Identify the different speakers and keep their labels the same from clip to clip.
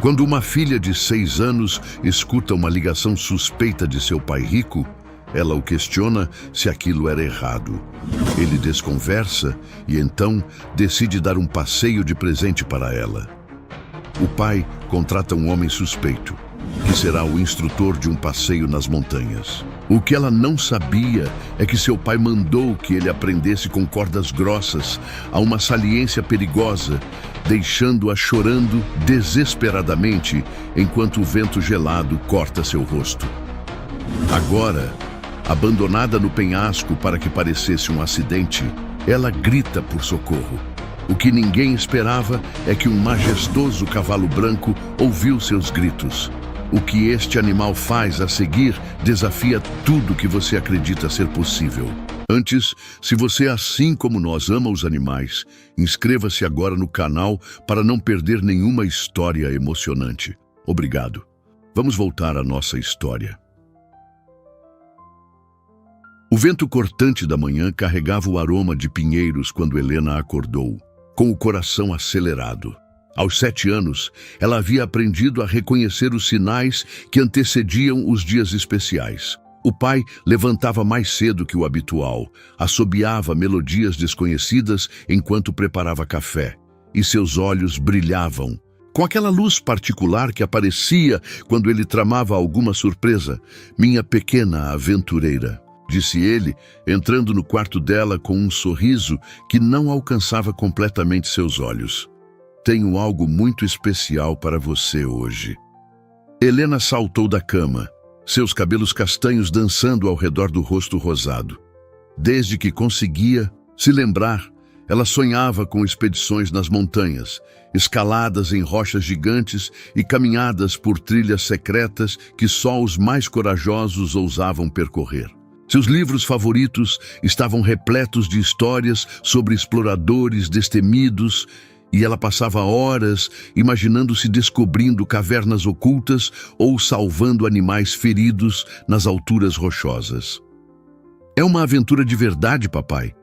Speaker 1: Quando uma filha de 6 anos escuta uma ligação suspeita de seu pai rico, ela o questiona se aquilo era errado. Ele desconversa e então decide dar um passeio de presente para ela. O pai contrata um homem suspeito, que será o instrutor de um passeio nas montanhas. O que ela não sabia é que seu pai mandou que ele aprendesse com cordas grossas a uma saliência perigosa, deixando-a chorando desesperadamente enquanto o vento gelado corta seu rosto. Agora, abandonada no penhasco para que parecesse um acidente, ela grita por socorro. O que ninguém esperava é que um majestoso cavalo branco ouviu seus gritos. O que este animal faz a seguir desafia tudo que você acredita ser possível. Antes, se você, assim como nós, ama os animais, inscreva-se agora no canal para não perder nenhuma história emocionante. Obrigado. Vamos voltar à nossa história. O vento cortante da manhã carregava o aroma de pinheiros quando Helena acordou, com o coração acelerado. Aos 7 anos, ela havia aprendido a reconhecer os sinais que antecediam os dias especiais. O pai levantava mais cedo que o habitual, assobiava melodias desconhecidas enquanto preparava café, e seus olhos brilhavam, com aquela luz particular que aparecia quando ele tramava alguma surpresa. "Minha pequena aventureira", disse ele, entrando no quarto dela com um sorriso que não alcançava completamente seus olhos. "Tenho algo muito especial para você hoje." Helena saltou da cama, seus cabelos castanhos dançando ao redor do rosto rosado. Desde que conseguia se lembrar, ela sonhava com expedições nas montanhas, escaladas em rochas gigantes e caminhadas por trilhas secretas que só os mais corajosos ousavam percorrer. Seus livros favoritos estavam repletos de histórias sobre exploradores destemidos, e ela passava horas imaginando-se descobrindo cavernas ocultas ou salvando animais feridos nas alturas rochosas. "É uma aventura de verdade, papai?"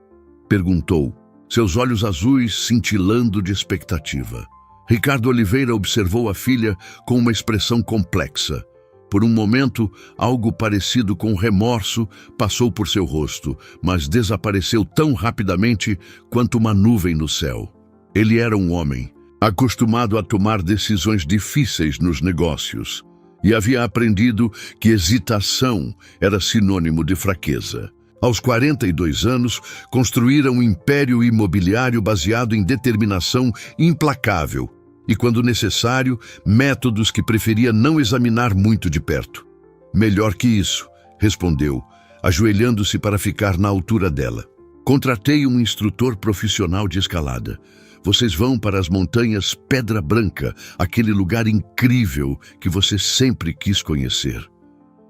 Speaker 1: perguntou, seus olhos azuis cintilando de expectativa. Ricardo Oliveira observou a filha com uma expressão complexa. Por um momento, algo parecido com remorso passou por seu rosto, mas desapareceu tão rapidamente quanto uma nuvem no céu. Ele era um homem, acostumado a tomar decisões difíceis nos negócios, e havia aprendido que hesitação era sinônimo de fraqueza. Aos 42 anos, construíra um império imobiliário baseado em determinação implacável e, quando necessário, métodos que preferia não examinar muito de perto. "Melhor que isso", respondeu, ajoelhando-se para ficar na altura dela. "Contratei um instrutor profissional de escalada. Vocês vão para as montanhas Pedra Branca, aquele lugar incrível que você sempre quis conhecer."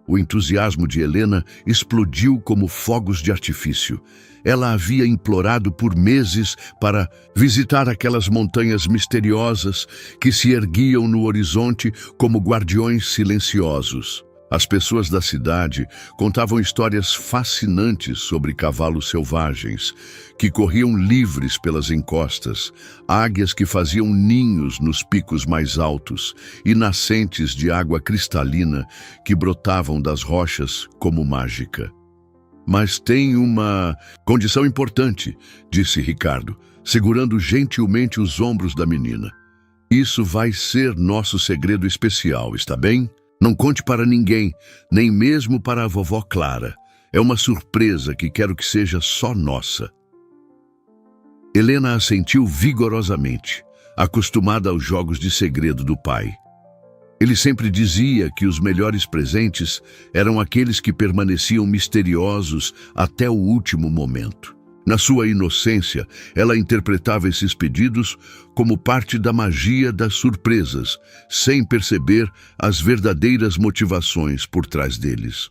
Speaker 1: O entusiasmo de Helena explodiu como fogos de artifício. Ela havia implorado por meses para visitar aquelas montanhas misteriosas que se erguiam no horizonte como guardiões silenciosos. As pessoas da cidade contavam histórias fascinantes sobre cavalos selvagens que corriam livres pelas encostas, águias que faziam ninhos nos picos mais altos e nascentes de água cristalina que brotavam das rochas como mágica. "Mas tem uma condição importante", disse Ricardo, segurando gentilmente os ombros da menina. "Isso vai ser nosso segredo especial, está bem? Não conte para ninguém, nem mesmo para a vovó Clara. É uma surpresa que quero que seja só nossa." Helena assentiu vigorosamente, acostumada aos jogos de segredo do pai. Ele sempre dizia que os melhores presentes eram aqueles que permaneciam misteriosos até o último momento. Na sua inocência, ela interpretava esses pedidos como parte da magia das surpresas, sem perceber as verdadeiras motivações por trás deles.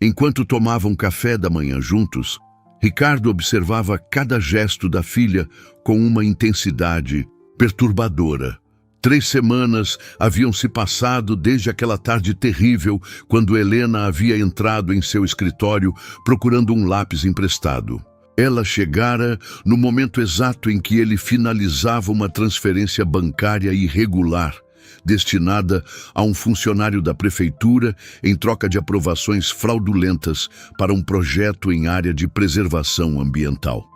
Speaker 1: Enquanto tomavam café da manhã juntos, Ricardo observava cada gesto da filha com uma intensidade perturbadora. 3 semanas haviam se passado desde aquela tarde terrível quando Helena havia entrado em seu escritório procurando um lápis emprestado. Ela chegara no momento exato em que ele finalizava uma transferência bancária irregular, destinada a um funcionário da prefeitura em troca de aprovações fraudulentas para um projeto em área de preservação ambiental.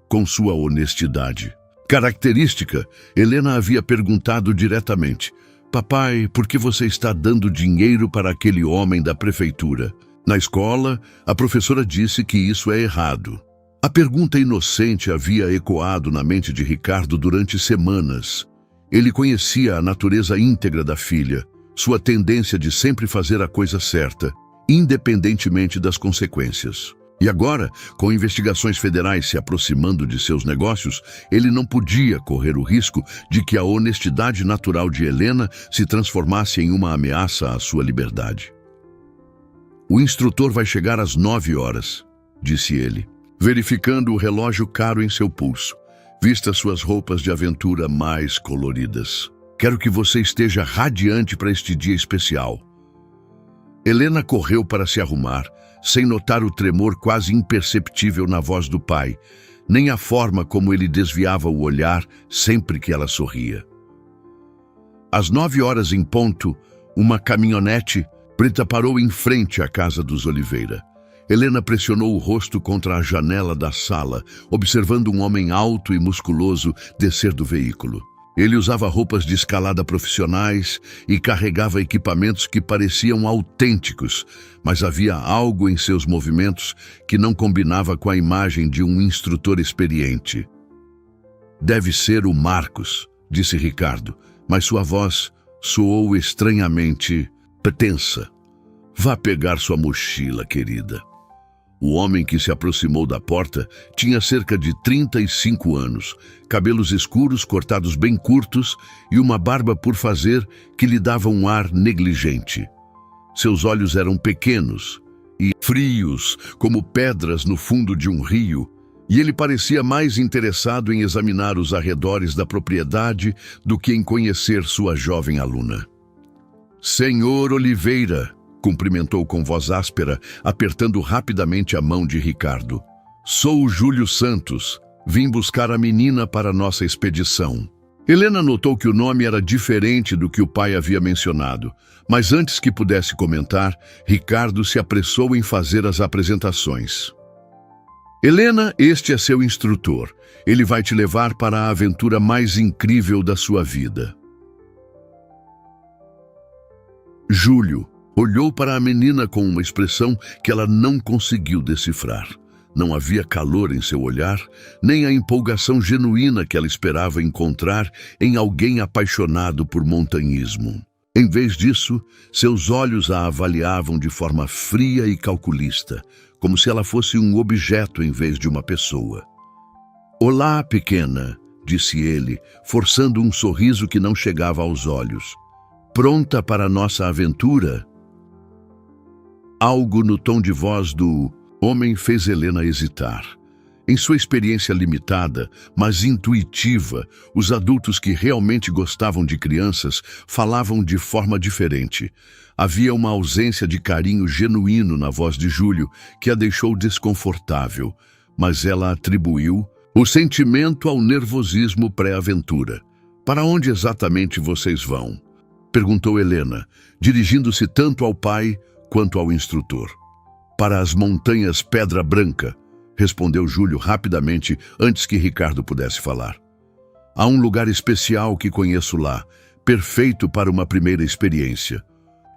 Speaker 1: Com sua honestidade característica, Helena havia perguntado diretamente: "Papai, por que você está dando dinheiro para aquele homem da prefeitura?" Na escola, a professora disse que isso é errado. A pergunta inocente havia ecoado na mente de Ricardo durante semanas. Ele conhecia a natureza íntegra da filha, sua tendência de sempre fazer a coisa certa, independentemente das consequências. E agora, com investigações federais se aproximando de seus negócios, ele não podia correr o risco de que a honestidade natural de Helena se transformasse em uma ameaça à sua liberdade. "O instrutor vai chegar às 9 horas, disse ele, verificando o relógio caro em seu pulso. "Vista suas roupas de aventura mais coloridas. Quero que você esteja radiante para este dia especial." Helena correu para se arrumar, sem notar o tremor quase imperceptível na voz do pai, nem a forma como ele desviava o olhar sempre que ela sorria. Às 9 horas em ponto, uma caminhonete preta parou em frente à casa dos Oliveira. Helena pressionou o rosto contra a janela da sala, observando um homem alto e musculoso descer do veículo. Ele usava roupas de escalada profissionais e carregava equipamentos que pareciam autênticos, mas havia algo em seus movimentos que não combinava com a imagem de um instrutor experiente. "Deve ser o Marcos", disse Ricardo, mas sua voz soou estranhamente tensa. "Vá pegar sua mochila, querida." O homem que se aproximou da porta tinha cerca de 35 anos, cabelos escuros cortados bem curtos e uma barba por fazer que lhe dava um ar negligente. Seus olhos eram pequenos e frios, como pedras no fundo de um rio, e ele parecia mais interessado em examinar os arredores da propriedade do que em conhecer sua jovem aluna. "Senhor Oliveira", cumprimentou com voz áspera, apertando rapidamente a mão de Ricardo. "Sou o Júlio Santos. Vim buscar a menina para nossa expedição." Helena notou que o nome era diferente do que o pai havia mencionado, mas antes que pudesse comentar, Ricardo se apressou em fazer as apresentações. "Helena, este é seu instrutor. Ele vai te levar para a aventura mais incrível da sua vida." Júlio olhou para a menina com uma expressão que ela não conseguiu decifrar. Não havia calor em seu olhar, nem a empolgação genuína que ela esperava encontrar em alguém apaixonado por montanhismo. Em vez disso, seus olhos a avaliavam de forma fria e calculista, como se ela fosse um objeto em vez de uma pessoa. "Olá, pequena", disse ele, forçando um sorriso que não chegava aos olhos. "Pronta para a nossa aventura?" Algo no tom de voz do homem fez Helena hesitar. Em sua experiência limitada, mas intuitiva, os adultos que realmente gostavam de crianças falavam de forma diferente. Havia uma ausência de carinho genuíno na voz de Júlio que a deixou desconfortável, mas ela atribuiu o sentimento ao nervosismo pré-aventura. "Para onde exatamente vocês vão?" perguntou Helena, dirigindo-se tanto ao pai quanto ao instrutor. "Para as montanhas Pedra Branca", respondeu Júlio rapidamente antes que Ricardo pudesse falar. "Há um lugar especial que conheço lá, perfeito para uma primeira experiência."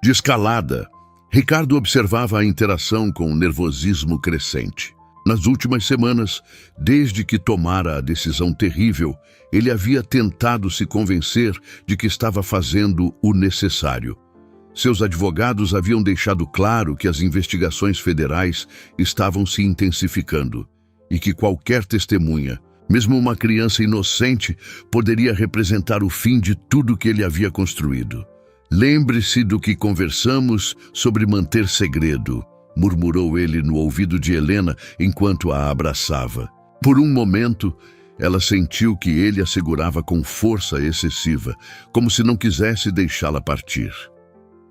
Speaker 1: De escalada, Ricardo observava a interação com o nervosismo crescente. Nas últimas semanas, desde que tomara a decisão terrível, ele havia tentado se convencer de que estava fazendo o necessário. Seus advogados haviam deixado claro que as investigações federais estavam se intensificando e que qualquer testemunha, mesmo uma criança inocente, poderia representar o fim de tudo que ele havia construído. "Lembre-se do que conversamos sobre manter segredo", murmurou ele no ouvido de Helena enquanto a abraçava. Por um momento, ela sentiu que ele a segurava com força excessiva, como se não quisesse deixá-la partir.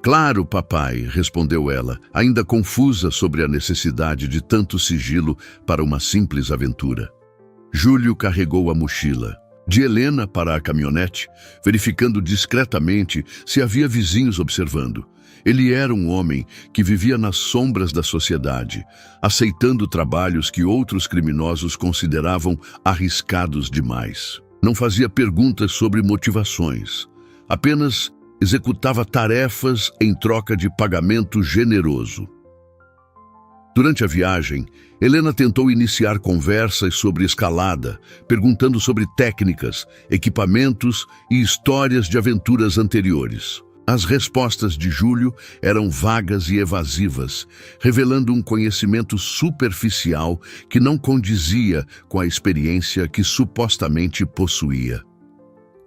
Speaker 1: Claro, papai, respondeu ela, ainda confusa sobre a necessidade de tanto sigilo para uma simples aventura. Júlio carregou a mochila de Helena para a caminhonete, verificando discretamente se havia vizinhos observando. Ele era um homem que vivia nas sombras da sociedade, aceitando trabalhos que outros criminosos consideravam arriscados demais. Não fazia perguntas sobre motivações, apenas executava tarefas em troca de pagamento generoso. Durante a viagem, Helena tentou iniciar conversas sobre escalada, perguntando sobre técnicas, equipamentos e histórias de aventuras anteriores. As respostas de Júlio eram vagas e evasivas, revelando um conhecimento superficial que não condizia com a experiência que supostamente possuía.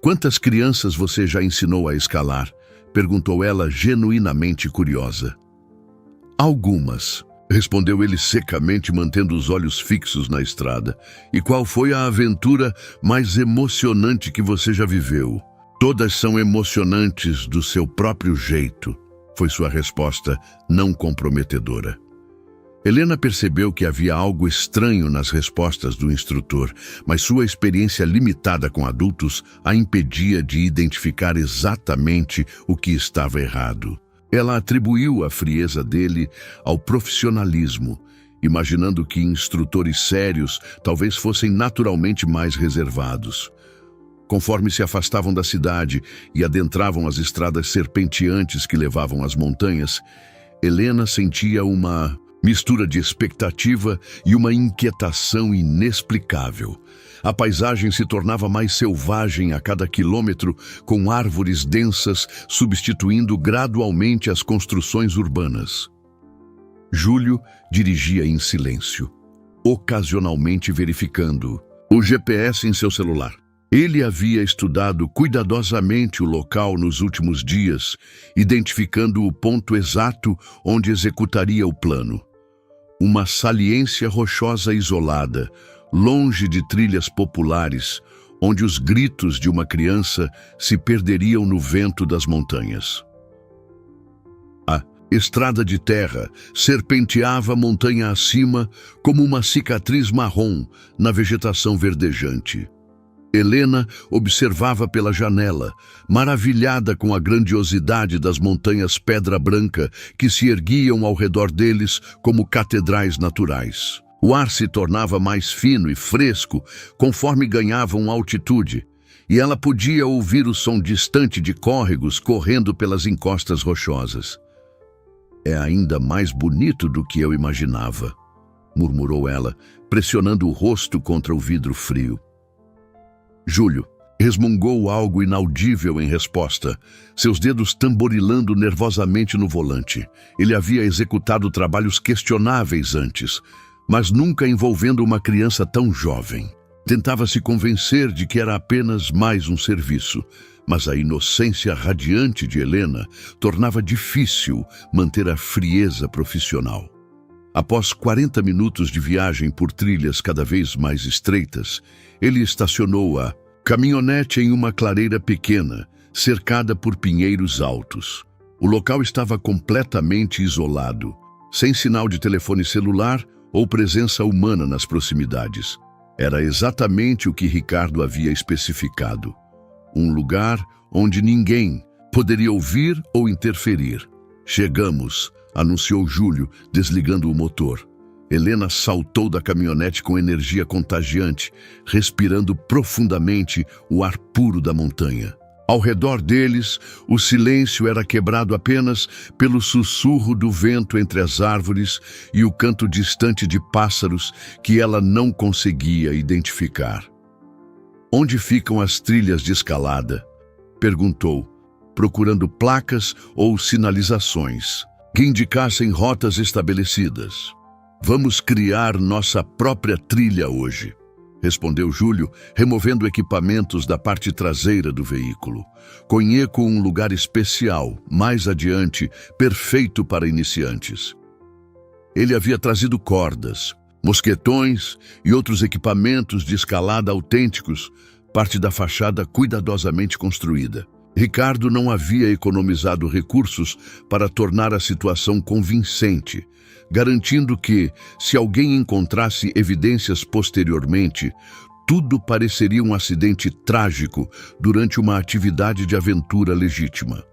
Speaker 1: "Quantas crianças você já ensinou a escalar?" perguntou ela, genuinamente curiosa. "Algumas", respondeu ele secamente, mantendo os olhos fixos na estrada. "E qual foi a aventura mais emocionante que você já viveu?" "Todas são emocionantes do seu próprio jeito", foi sua resposta não comprometedora. Helena percebeu que havia algo estranho nas respostas do instrutor, mas sua experiência limitada com adultos a impedia de identificar exatamente o que estava errado. Ela atribuiu a frieza dele ao profissionalismo, imaginando que instrutores sérios talvez fossem naturalmente mais reservados. Conforme se afastavam da cidade e adentravam as estradas serpenteantes que levavam às montanhas, Helena sentia uma mistura de expectativa e uma inquietação inexplicável. A paisagem se tornava mais selvagem a cada quilômetro, com árvores densas substituindo gradualmente as construções urbanas. Júlio dirigia em silêncio, ocasionalmente verificando o GPS em seu celular. Ele havia estudado cuidadosamente o local nos últimos dias, identificando o ponto exato onde executaria o plano. Uma saliência rochosa isolada, longe de trilhas populares, onde os gritos de uma criança se perderiam no vento das montanhas. A estrada de terra serpenteava montanha acima como uma cicatriz marrom na vegetação verdejante. Helena observava pela janela, maravilhada com a grandiosidade das montanhas Pedra Branca que se erguiam ao redor deles como catedrais naturais. O ar se tornava mais fino e fresco conforme ganhavam altitude, e ela podia ouvir o som distante de córregos correndo pelas encostas rochosas. "É ainda mais bonito do que eu imaginava", murmurou ela, pressionando o rosto contra o vidro frio. Júlio resmungou algo inaudível em resposta, seus dedos tamborilando nervosamente no volante. Ele havia executado trabalhos questionáveis antes, mas nunca envolvendo uma criança tão jovem. Tentava se convencer de que era apenas mais um serviço, mas a inocência radiante de Helena tornava difícil manter a frieza profissional. Após 40 minutos de viagem por trilhas cada vez mais estreitas, ele estacionou a caminhonete em uma clareira pequena, cercada por pinheiros altos. O local estava completamente isolado, sem sinal de telefone celular ou presença humana nas proximidades. Era exatamente o que Ricardo havia especificado. Um lugar onde ninguém poderia ouvir ou interferir. "Chegamos", anunciou Júlio, desligando o motor. Helena saltou da caminhonete com energia contagiante, respirando profundamente o ar puro da montanha. Ao redor deles, o silêncio era quebrado apenas pelo sussurro do vento entre as árvores e o canto distante de pássaros que ela não conseguia identificar. "Onde ficam as trilhas de escalada?", perguntou, procurando placas ou sinalizações que indicassem rotas estabelecidas. "Vamos criar nossa própria trilha hoje", respondeu Júlio, removendo equipamentos da parte traseira do veículo. "Conheço um lugar especial, mais adiante, perfeito para iniciantes." Ele havia trazido cordas, mosquetões e outros equipamentos de escalada autênticos, parte da fachada cuidadosamente construída. Ricardo não havia economizado recursos para tornar a situação convincente, garantindo que, se alguém encontrasse evidências posteriormente, tudo pareceria um acidente trágico durante uma atividade de aventura legítima.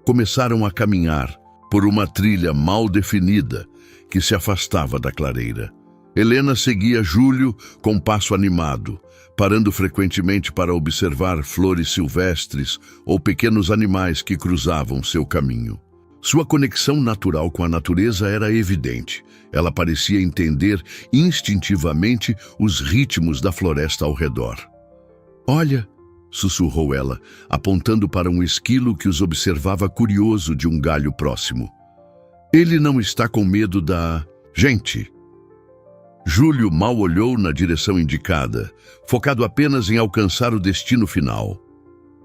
Speaker 1: Começaram a caminhar por uma trilha mal definida que se afastava da clareira. Helena seguia Júlio com passo animado, parando frequentemente para observar flores silvestres ou pequenos animais que cruzavam seu caminho. Sua conexão natural com a natureza era evidente. Ela parecia entender instintivamente os ritmos da floresta ao redor. "Olha", sussurrou ela, apontando para um esquilo que os observava curioso de um galho próximo. "Ele não está com medo da gente." Júlio mal olhou na direção indicada, focado apenas em alcançar o destino final.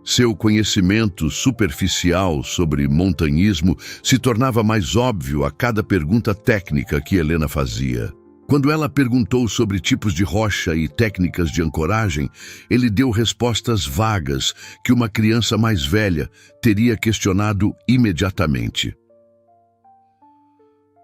Speaker 1: Seu conhecimento superficial sobre montanhismo se tornava mais óbvio a cada pergunta técnica que Helena fazia. Quando ela perguntou sobre tipos de rocha e técnicas de ancoragem, ele deu respostas vagas que uma criança mais velha teria questionado imediatamente.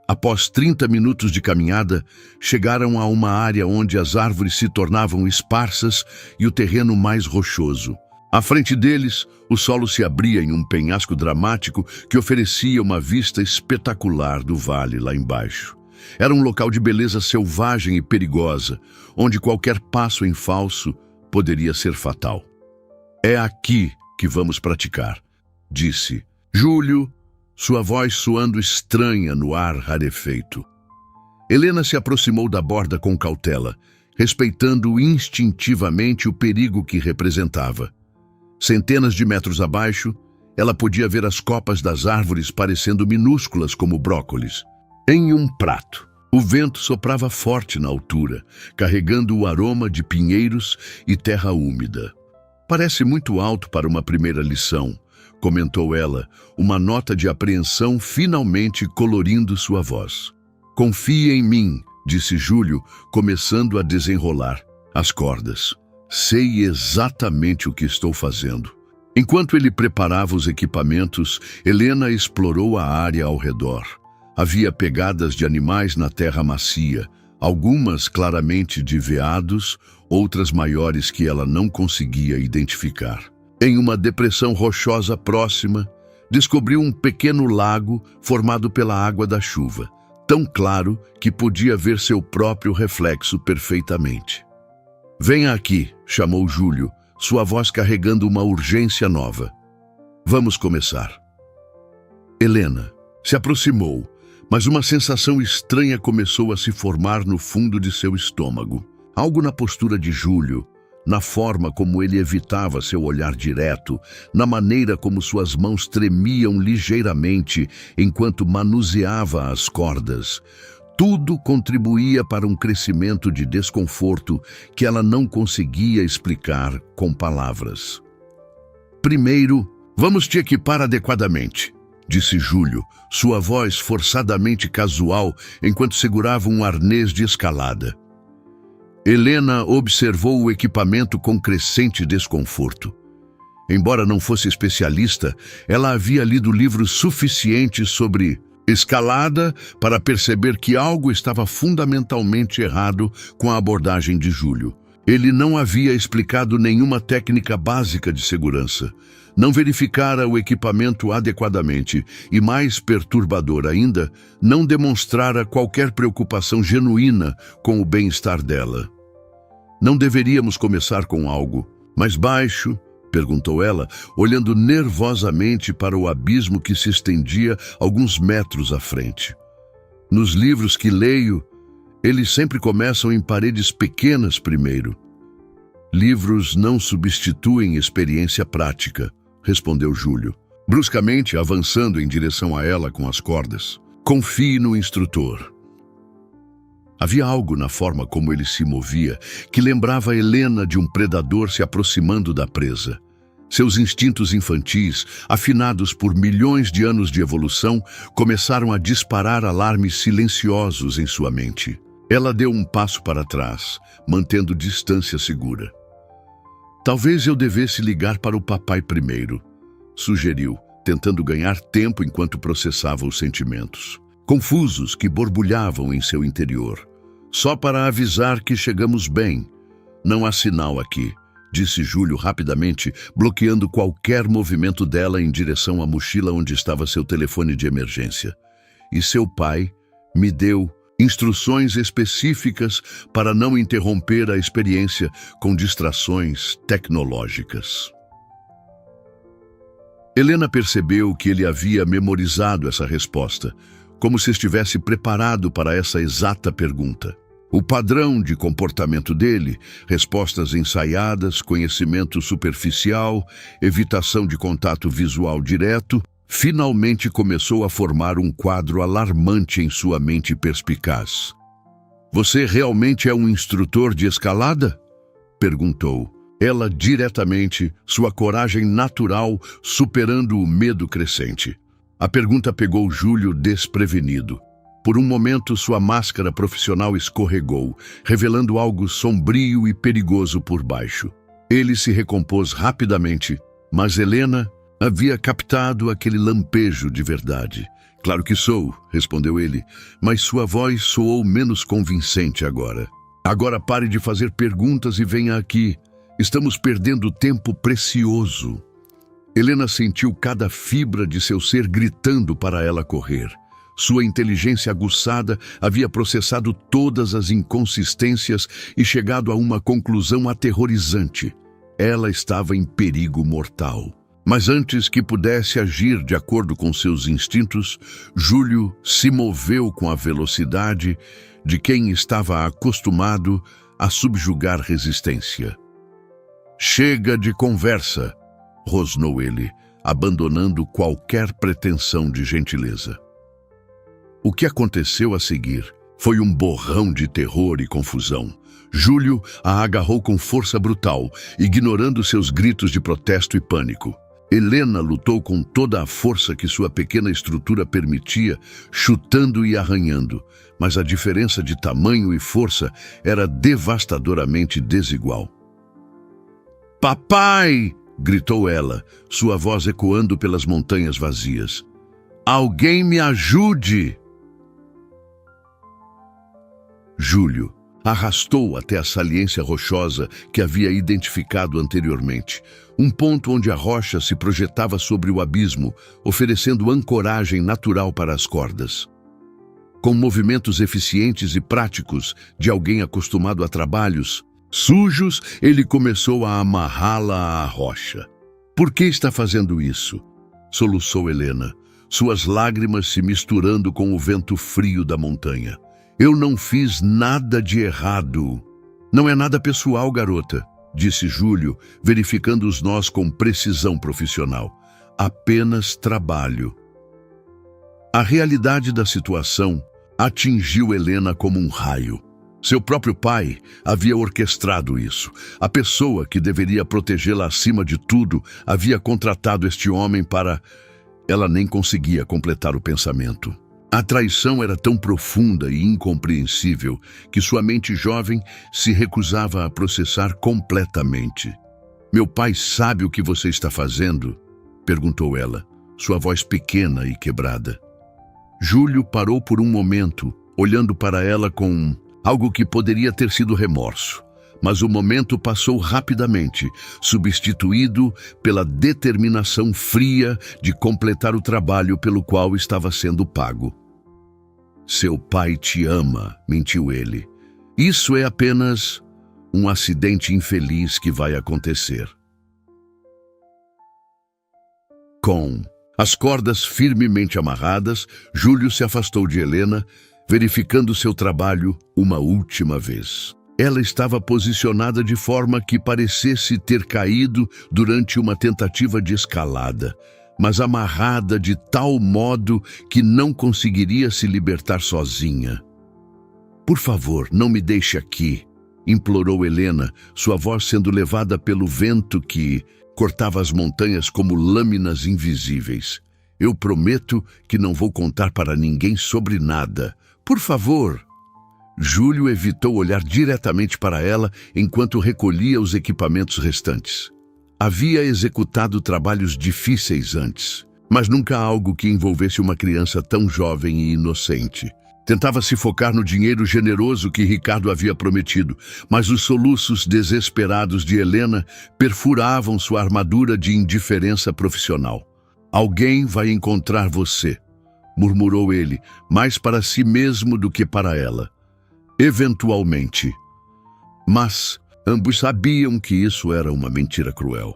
Speaker 1: Após 30 minutos de caminhada, chegaram a uma área onde as árvores se tornavam esparsas e o terreno mais rochoso. À frente deles, o solo se abria em um penhasco dramático que oferecia uma vista espetacular do vale lá embaixo. Era um local de beleza selvagem e perigosa, onde qualquer passo em falso poderia ser fatal. "É aqui que vamos praticar", disse Júlio, sua voz soando estranha no ar rarefeito. Helena se aproximou da borda com cautela, respeitando instintivamente o perigo que representava. Centenas de metros abaixo, ela podia ver as copas das árvores parecendo minúsculas como brócolis. Em um prato, o vento soprava forte na altura, carregando o aroma de pinheiros e terra úmida. "Parece muito alto para uma primeira lição", comentou ela, uma nota de apreensão finalmente colorindo sua voz. "Confie em mim", disse Júlio, começando a desenrolar as cordas. "Sei exatamente o que estou fazendo." Enquanto ele preparava os equipamentos, Helena explorou a área ao redor. Havia pegadas de animais na terra macia, algumas claramente de veados, outras maiores que ela não conseguia identificar. Em uma depressão rochosa próxima, descobriu um pequeno lago formado pela água da chuva, tão claro que podia ver seu próprio reflexo perfeitamente. "Venha aqui", chamou Júlio, sua voz carregando uma urgência nova. "Vamos começar." Helena se aproximou, mas uma sensação estranha começou a se formar no fundo de seu estômago. Algo na postura de Júlio, na forma como ele evitava seu olhar direto, na maneira como suas mãos tremiam ligeiramente enquanto manuseava as cordas. Tudo contribuía para um crescimento de desconforto que ela não conseguia explicar com palavras. "Primeiro, vamos te equipar adequadamente", disse Júlio, sua voz forçadamente casual enquanto segurava um arnês de escalada. Helena observou o equipamento com crescente desconforto. Embora não fosse especialista, ela havia lido livros suficientes sobre escalada para perceber que algo estava fundamentalmente errado com a abordagem de Júlio. Ele não havia explicado nenhuma técnica básica de segurança, não verificara o equipamento adequadamente e, mais perturbador ainda, não demonstrara qualquer preocupação genuína com o bem-estar dela. "Não deveríamos começar com algo mais baixo?", perguntou ela, olhando nervosamente para o abismo que se estendia alguns metros à frente. "Nos livros que leio, eles sempre começam em paredes pequenas primeiro." "Livros não substituem experiência prática", respondeu Júlio, bruscamente avançando em direção a ela com as cordas. "Confie no instrutor." Havia algo na forma como ele se movia que lembrava Helena de um predador se aproximando da presa. Seus instintos infantis, afinados por milhões de anos de evolução, começaram a disparar alarmes silenciosos em sua mente. Ela deu um passo para trás, mantendo distância segura. Talvez eu devesse ligar para o papai primeiro, sugeriu, tentando ganhar tempo enquanto processava os sentimentos, confusos que borbulhavam em seu interior. Só para avisar que chegamos bem. Não há sinal aqui, disse Júlio rapidamente, bloqueando qualquer movimento dela em direção à mochila onde estava seu telefone de emergência. E seu pai me deu instruções específicas para não interromper a experiência com distrações tecnológicas. Helena percebeu que ele havia memorizado essa resposta, como se estivesse preparado para essa exata pergunta. O padrão de comportamento dele, respostas ensaiadas, conhecimento superficial, evitação de contato visual direto, finalmente começou a formar um quadro alarmante em sua mente perspicaz. "Você realmente é um instrutor de escalada?" perguntou. Ela diretamente, sua coragem natural superando o medo crescente. A pergunta pegou Júlio desprevenido. Por um momento, sua máscara profissional escorregou, revelando algo sombrio e perigoso por baixo. Ele se recompôs rapidamente, mas Helena havia captado aquele lampejo de verdade. "Claro que sou", respondeu ele, mas sua voz soou menos convincente agora. "Agora pare de fazer perguntas e venha aqui. Estamos perdendo tempo precioso." Helena sentiu cada fibra de seu ser gritando para ela correr. Sua inteligência aguçada havia processado todas as inconsistências e chegado a uma conclusão aterrorizante. Ela estava em perigo mortal. Mas antes que pudesse agir de acordo com seus instintos, Júlio se moveu com a velocidade de quem estava acostumado a subjugar resistência. "Chega de conversa", rosnou ele, abandonando qualquer pretensão de gentileza. O que aconteceu a seguir foi um borrão de terror e confusão. Júlio a agarrou com força brutal, ignorando seus gritos de protesto e pânico. Helena lutou com toda a força que sua pequena estrutura permitia, chutando e arranhando, mas a diferença de tamanho e força era devastadoramente desigual. "Papai!" gritou ela, sua voz ecoando pelas montanhas vazias. "Alguém me ajude!" Júlio arrastou até a saliência rochosa que havia identificado anteriormente, um ponto onde a rocha se projetava sobre o abismo, oferecendo ancoragem natural para as cordas. Com movimentos eficientes e práticos de alguém acostumado a trabalhos sujos, ele começou a amarrá-la à rocha. "Por que está fazendo isso?" soluçou Helena, suas lágrimas se misturando com o vento frio da montanha. "Eu não fiz nada de errado." "Não é nada pessoal, garota", disse Júlio, verificando os nós com precisão profissional. "Apenas trabalho." A realidade da situação atingiu Helena como um raio. Seu próprio pai havia orquestrado isso. A pessoa que deveria protegê-la acima de tudo havia contratado este homem para... Ela nem conseguia completar o pensamento. A traição era tão profunda e incompreensível que sua mente jovem se recusava a processar completamente. "Meu pai sabe o que você está fazendo?" perguntou ela, sua voz pequena e quebrada. Júlio parou por um momento, olhando para ela com algo que poderia ter sido remorso. Mas o momento passou rapidamente, substituído pela determinação fria de completar o trabalho pelo qual estava sendo pago. "Seu pai te ama", mentiu ele. "Isso é apenas um acidente infeliz que vai acontecer." Com as cordas firmemente amarradas, Júlio se afastou de Helena, verificando seu trabalho uma última vez. Ela estava posicionada de forma que parecesse ter caído durante uma tentativa de escalada, mas amarrada de tal modo que não conseguiria se libertar sozinha. "Por favor, não me deixe aqui", implorou Helena, sua voz sendo levada pelo vento que cortava as montanhas como lâminas invisíveis. "Eu prometo que não vou contar para ninguém sobre nada. Por favor." Júlio evitou olhar diretamente para ela enquanto recolhia os equipamentos restantes. Havia executado trabalhos difíceis antes, mas nunca algo que envolvesse uma criança tão jovem e inocente. Tentava se focar no dinheiro generoso que Ricardo havia prometido, mas os soluços desesperados de Helena perfuravam sua armadura de indiferença profissional. "Alguém vai encontrar você", murmurou ele, mais para si mesmo do que para ela. "Eventualmente." Mas ambos sabiam que isso era uma mentira cruel.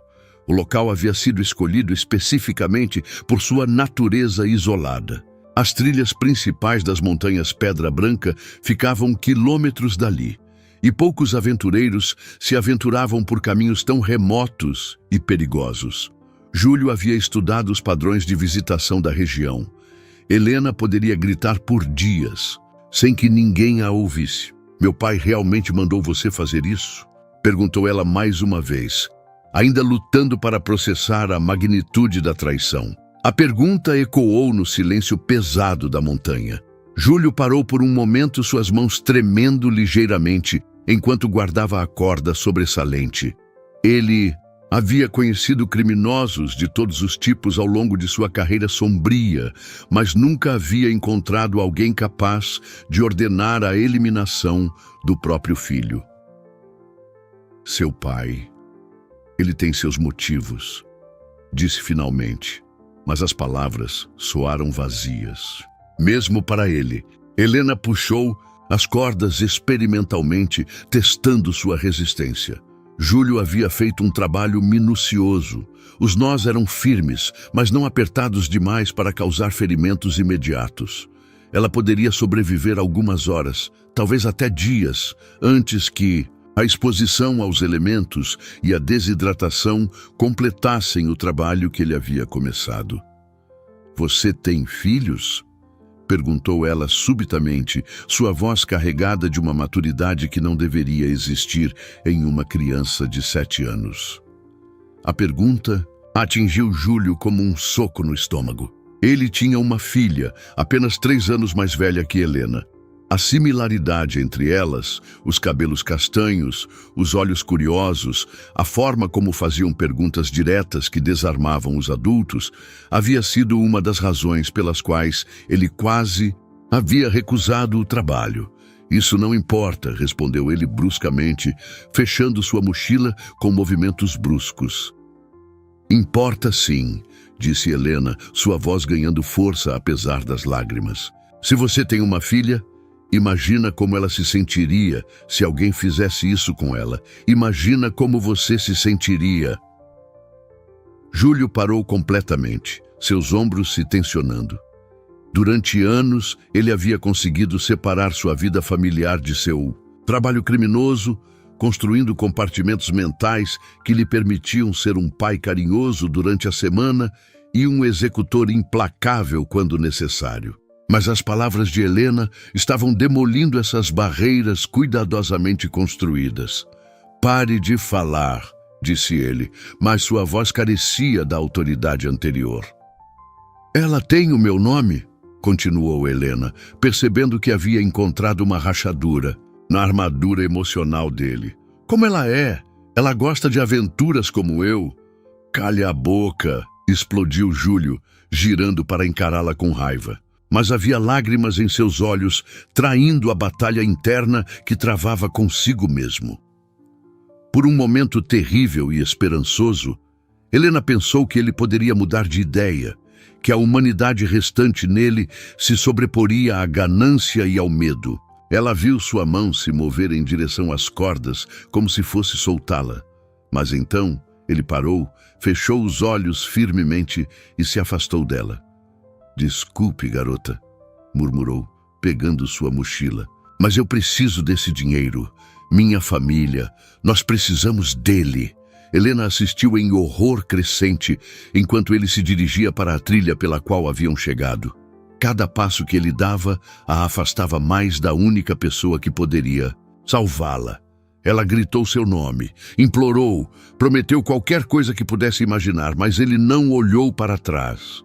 Speaker 1: O local havia sido escolhido especificamente por sua natureza isolada. As trilhas principais das montanhas Pedra Branca ficavam quilômetros dali, e poucos aventureiros se aventuravam por caminhos tão remotos e perigosos. Júlio havia estudado os padrões de visitação da região. Helena poderia gritar por dias, sem que ninguém a ouvisse. "Meu pai realmente mandou você fazer isso?" perguntou ela mais uma vez, ainda lutando para processar a magnitude da traição. A pergunta ecoou no silêncio pesado da montanha. Júlio parou por um momento, suas mãos tremendo ligeiramente, enquanto guardava a corda sobressalente. Ele havia conhecido criminosos de todos os tipos ao longo de sua carreira sombria, mas nunca havia encontrado alguém capaz de ordenar a eliminação do próprio filho. "Seu pai, ele tem seus motivos", disse finalmente. Mas as palavras soaram vazias. Mesmo para ele, Helena puxou as cordas experimentalmente, testando sua resistência. Júlio havia feito um trabalho minucioso. Os nós eram firmes, mas não apertados demais para causar ferimentos imediatos. Ela poderia sobreviver algumas horas, talvez até dias, antes que a exposição aos elementos e a desidratação completassem o trabalho que ele havia começado. "Você tem filhos?" perguntou ela subitamente, sua voz carregada de uma maturidade que não deveria existir em uma criança de 7 anos. A pergunta atingiu Júlio como um soco no estômago. Ele tinha uma filha, apenas 3 anos mais velha que Helena. A similaridade entre elas, os cabelos castanhos, os olhos curiosos, a forma como faziam perguntas diretas que desarmavam os adultos, havia sido uma das razões pelas quais ele quase havia recusado o trabalho. "Isso não importa", respondeu ele bruscamente, fechando sua mochila com movimentos bruscos. "Importa sim", disse Helena, sua voz ganhando força apesar das lágrimas. "Se você tem uma filha, imagina como ela se sentiria se alguém fizesse isso com ela. Imagina como você se sentiria." Júlio parou completamente, seus ombros se tensionando. Durante anos, ele havia conseguido separar sua vida familiar de seu trabalho criminoso, construindo compartimentos mentais que lhe permitiam ser um pai carinhoso durante a semana e um executor implacável quando necessário. Mas as palavras de Helena estavam demolindo essas barreiras cuidadosamente construídas. "Pare de falar", disse ele, mas sua voz carecia da autoridade anterior. "Ela tem o meu nome?", continuou Helena, percebendo que havia encontrado uma rachadura na armadura emocional dele. "Como ela é? Ela gosta de aventuras como eu." "Calha a boca", explodiu Júlio, girando para encará-la com raiva. Mas havia lágrimas em seus olhos, traindo a batalha interna que travava consigo mesmo. Por um momento terrível e esperançoso, Helena pensou que ele poderia mudar de ideia, que a humanidade restante nele se sobreporia à ganância e ao medo. Ela viu sua mão se mover em direção às cordas, como se fosse soltá-la. Mas então ele parou, fechou os olhos firmemente e se afastou dela. "Desculpe, garota", murmurou, pegando sua mochila. "Mas eu preciso desse dinheiro. Minha família. Nós precisamos dele." Helena assistiu em horror crescente enquanto ele se dirigia para a trilha pela qual haviam chegado. Cada passo que ele dava a afastava mais da única pessoa que poderia salvá-la. Ela gritou seu nome, implorou, prometeu qualquer coisa que pudesse imaginar, mas ele não olhou para trás.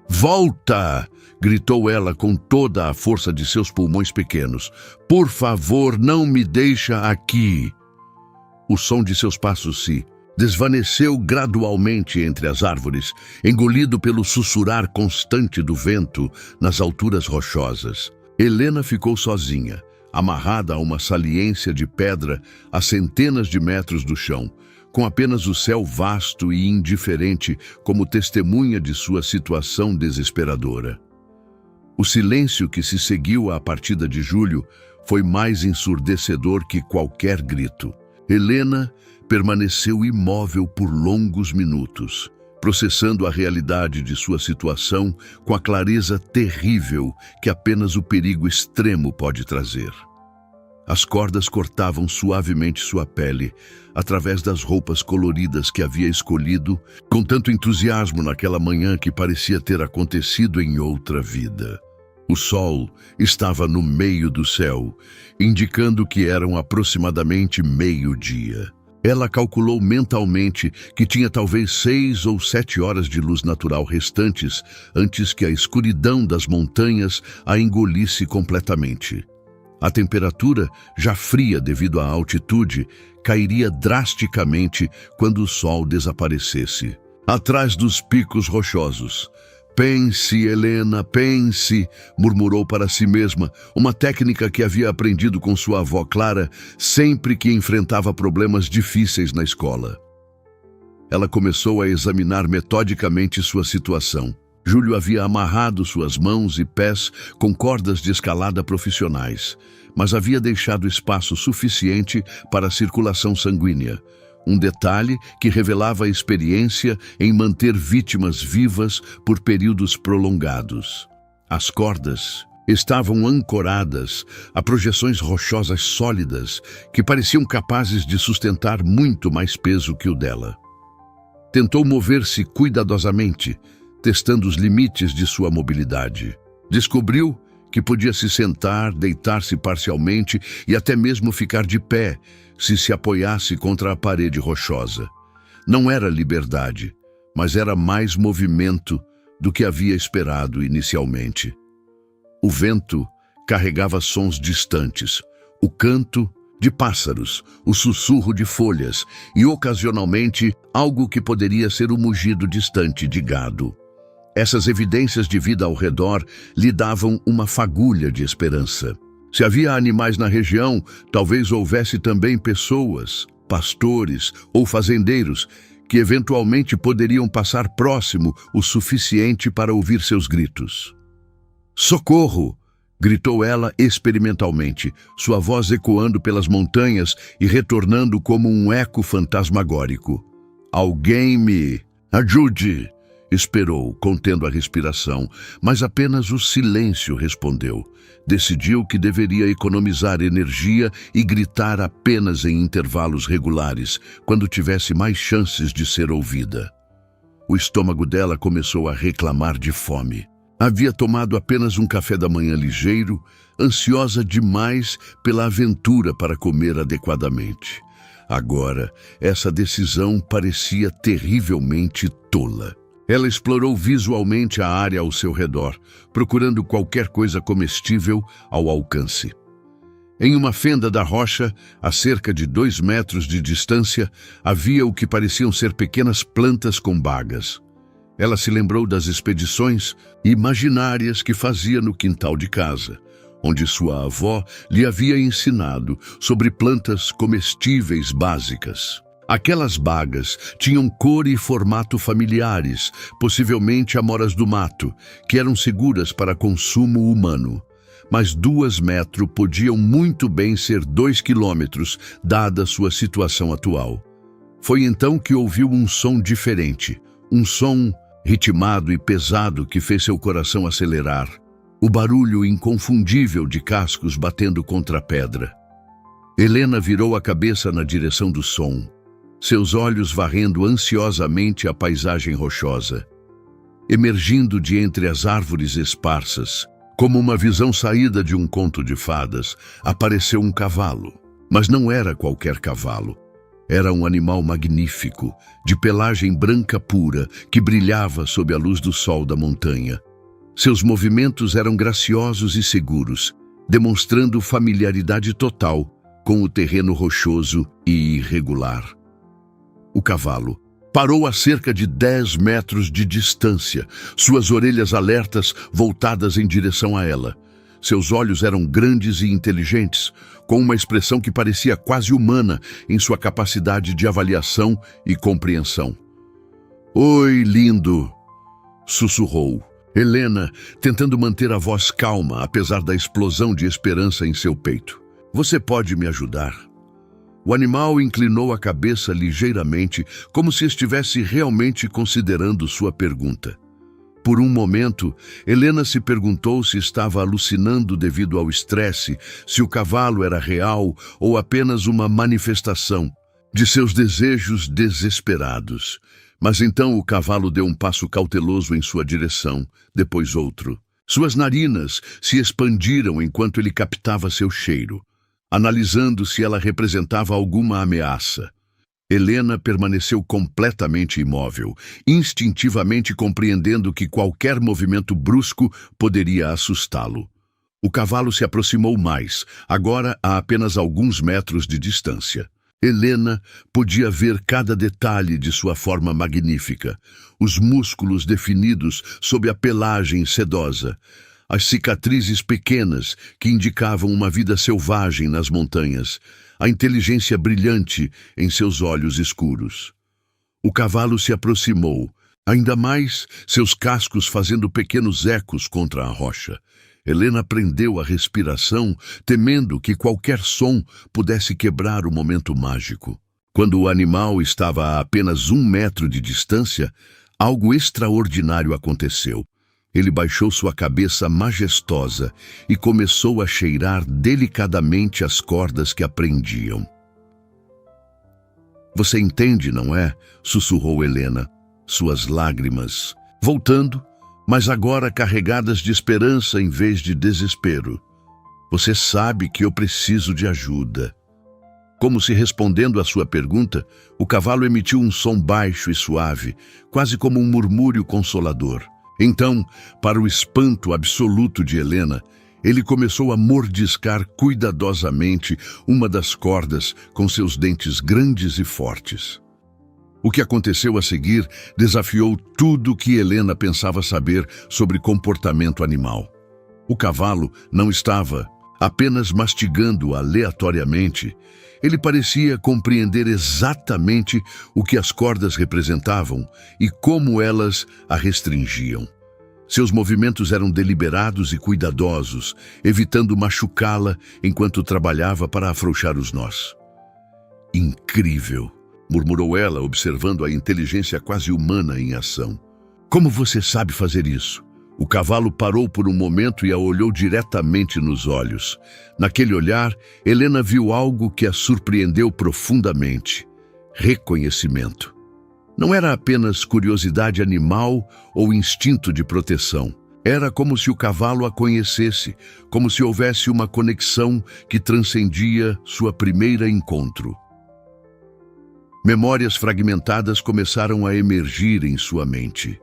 Speaker 1: Volta! Gritou ela com toda a força de seus pulmões pequenos. Por favor, não me deixa aqui! O som de seus passos se desvaneceu gradualmente entre as árvores, engolido pelo sussurrar constante do vento nas alturas rochosas. Helena ficou sozinha, amarrada a uma saliência de pedra a centenas de metros do chão, com apenas o céu vasto e indiferente como testemunha de sua situação desesperadora. O silêncio que se seguiu à partida de Júlio foi mais ensurdecedor que qualquer grito. Helena permaneceu imóvel por longos minutos, processando a realidade de sua situação com a clareza terrível que apenas o perigo extremo pode trazer. As cordas cortavam suavemente sua pele, através das roupas coloridas que havia escolhido, com tanto entusiasmo naquela manhã que parecia ter acontecido em outra vida. O sol estava no meio do céu, indicando que eram aproximadamente meio-dia. Ela calculou mentalmente que tinha talvez 6 ou 7 horas de luz natural restantes antes que a escuridão das montanhas a engolisse completamente. A temperatura, já fria devido à altitude, cairia drasticamente quando o sol desaparecesse. Atrás dos picos rochosos. Pense, Helena, pense, murmurou para si mesma, uma técnica que havia aprendido com sua avó Clara sempre que enfrentava problemas difíceis na escola. Ela começou a examinar metodicamente sua situação. Júlio havia amarrado suas mãos e pés com cordas de escalada profissionais, mas havia deixado espaço suficiente para a circulação sanguínea. Um detalhe que revelava a experiência em manter vítimas vivas por períodos prolongados. As cordas estavam ancoradas a projeções rochosas sólidas que pareciam capazes de sustentar muito mais peso que o dela. Tentou mover-se cuidadosamente, testando os limites de sua mobilidade. Descobriu que podia se sentar, deitar-se parcialmente e até mesmo ficar de pé, se apoiasse contra a parede rochosa. Não era liberdade, mas era mais movimento do que havia esperado inicialmente. O vento carregava sons distantes, o canto de pássaros, o sussurro de folhas e, ocasionalmente, algo que poderia ser o mugido distante de gado. Essas evidências de vida ao redor lhe davam uma fagulha de esperança. Se havia animais na região, talvez houvesse também pessoas, pastores ou fazendeiros que eventualmente poderiam passar próximo o suficiente para ouvir seus gritos. "Socorro!" gritou ela experimentalmente, sua voz ecoando pelas montanhas e retornando como um eco fantasmagórico. "Alguém me ajude!" Esperou, contendo a respiração, mas apenas o silêncio respondeu. Decidiu que deveria economizar energia e gritar apenas em intervalos regulares, quando tivesse mais chances de ser ouvida. O estômago dela começou a reclamar de fome. Havia tomado apenas um café da manhã ligeiro, ansiosa demais pela aventura para comer adequadamente. Agora, essa decisão parecia terrivelmente tola. Ela explorou visualmente a área ao seu redor, procurando qualquer coisa comestível ao alcance. Em uma fenda da rocha, a cerca de 2 metros de distância, havia o que pareciam ser pequenas plantas com bagas. Ela se lembrou das expedições imaginárias que fazia no quintal de casa, onde sua avó lhe havia ensinado sobre plantas comestíveis básicas. Aquelas bagas tinham cor e formato familiares, possivelmente amoras do mato, que eram seguras para consumo humano. Mas 2 metros podiam muito bem ser 2 quilômetros, dada sua situação atual. Foi então que ouviu um som diferente, um som ritmado e pesado que fez seu coração acelerar. O barulho inconfundível de cascos batendo contra a pedra. Helena virou a cabeça na direção do som, seus olhos varrendo ansiosamente a paisagem rochosa. Emergindo de entre as árvores esparsas, como uma visão saída de um conto de fadas, apareceu um cavalo. Mas não era qualquer cavalo. Era um animal magnífico, de pelagem branca pura, que brilhava sob a luz do sol da montanha. Seus movimentos eram graciosos e seguros, demonstrando familiaridade total com o terreno rochoso e irregular. O cavalo parou a cerca de 10 metros de distância, suas orelhas alertas voltadas em direção a ela. Seus olhos eram grandes e inteligentes, com uma expressão que parecia quase humana em sua capacidade de avaliação e compreensão. "Oi, lindo!" sussurrou Helena, tentando manter a voz calma, apesar da explosão de esperança em seu peito. "Você pode me ajudar?" O animal inclinou a cabeça ligeiramente, como se estivesse realmente considerando sua pergunta. Por um momento, Helena se perguntou se estava alucinando devido ao estresse, se o cavalo era real ou apenas uma manifestação de seus desejos desesperados. Mas então o cavalo deu um passo cauteloso em sua direção, depois outro. Suas narinas se expandiram enquanto ele captava seu cheiro, analisando se ela representava alguma ameaça. Helena permaneceu completamente imóvel, instintivamente compreendendo que qualquer movimento brusco poderia assustá-lo. O cavalo se aproximou mais, agora a apenas alguns metros de distância. Helena podia ver cada detalhe de sua forma magnífica, os músculos definidos sob a pelagem sedosa, as cicatrizes pequenas que indicavam uma vida selvagem nas montanhas, a inteligência brilhante em seus olhos escuros. O cavalo se aproximou, ainda mais seus cascos fazendo pequenos ecos contra a rocha. Helena prendeu a respiração, temendo que qualquer som pudesse quebrar o momento mágico. Quando o animal estava a apenas 1 metro de distância, algo extraordinário aconteceu. Ele baixou sua cabeça majestosa e começou a cheirar delicadamente as cordas que a prendiam. "Você entende, não é?" sussurrou Helena, suas lágrimas voltando, mas agora carregadas de esperança em vez de desespero. "Você sabe que eu preciso de ajuda." Como se respondendo à sua pergunta, o cavalo emitiu um som baixo e suave, quase como um murmúrio consolador. Então, para o espanto absoluto de Helena, ele começou a mordiscar cuidadosamente uma das cordas com seus dentes grandes e fortes. O que aconteceu a seguir desafiou tudo o que Helena pensava saber sobre comportamento animal. O cavalo não estava apenas mastigando aleatoriamente. Ele parecia compreender exatamente o que as cordas representavam e como elas a restringiam. Seus movimentos eram deliberados e cuidadosos, evitando machucá-la enquanto trabalhava para afrouxar os nós. "Incrível!" murmurou ela, observando a inteligência quase humana em ação. "Como você sabe fazer isso?" O cavalo parou por um momento e a olhou diretamente nos olhos. Naquele olhar, Helena viu algo que a surpreendeu profundamente: reconhecimento. Não era apenas curiosidade animal ou instinto de proteção. Era como se o cavalo a conhecesse, como se houvesse uma conexão que transcendia sua primeira encontro. Memórias fragmentadas começaram a emergir em sua mente.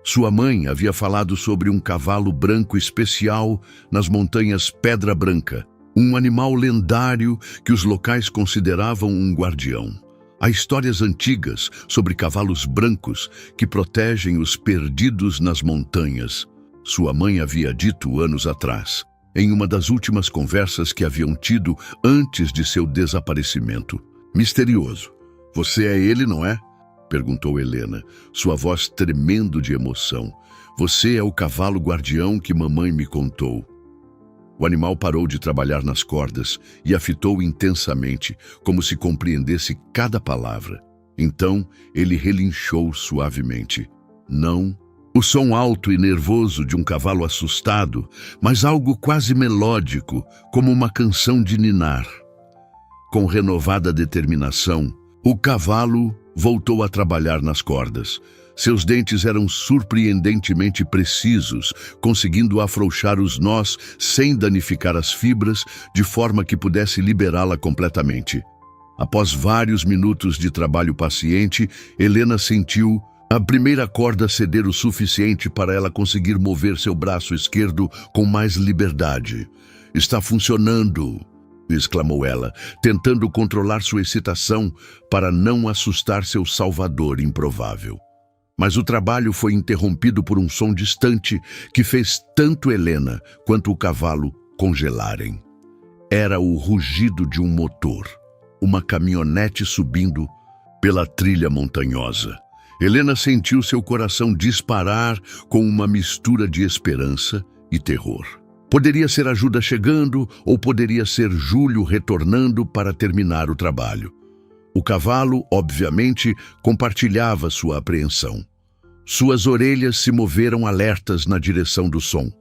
Speaker 1: Sua mãe havia falado sobre um cavalo branco especial nas montanhas Pedra Branca, um animal lendário que os locais consideravam um guardião. Há histórias antigas sobre cavalos brancos que protegem os perdidos nas montanhas. Sua mãe havia dito anos atrás, em uma das últimas conversas que haviam tido antes de seu desaparecimento. "Misterioso. Você é ele, não é?" perguntou Helena, sua voz tremendo de emoção. "Você é o cavalo guardião que mamãe me contou." O animal parou de trabalhar nas cordas e a fitou intensamente, como se compreendesse cada palavra. Então, ele relinchou suavemente. "Não." O som alto e nervoso de um cavalo assustado, mas algo quase melódico, como uma canção de ninar. Com renovada determinação, o cavalo voltou a trabalhar nas cordas. Seus dentes eram surpreendentemente precisos, conseguindo afrouxar os nós sem danificar as fibras, de forma que pudesse liberá-la completamente. Após vários minutos de trabalho paciente, Helena sentiu a primeira corda ceder o suficiente para ela conseguir mover seu braço esquerdo com mais liberdade. "Está funcionando!" exclamou ela, tentando controlar sua excitação para não assustar seu salvador improvável. Mas o trabalho foi interrompido por um som distante que fez tanto Helena quanto o cavalo congelarem. Era o rugido de um motor, uma caminhonete subindo pela trilha montanhosa. Helena sentiu seu coração disparar com uma mistura de esperança e terror. Poderia ser ajuda chegando ou poderia ser Júlio retornando para terminar o trabalho. O cavalo, obviamente, compartilhava sua apreensão. Suas orelhas se moveram alertas na direção do som,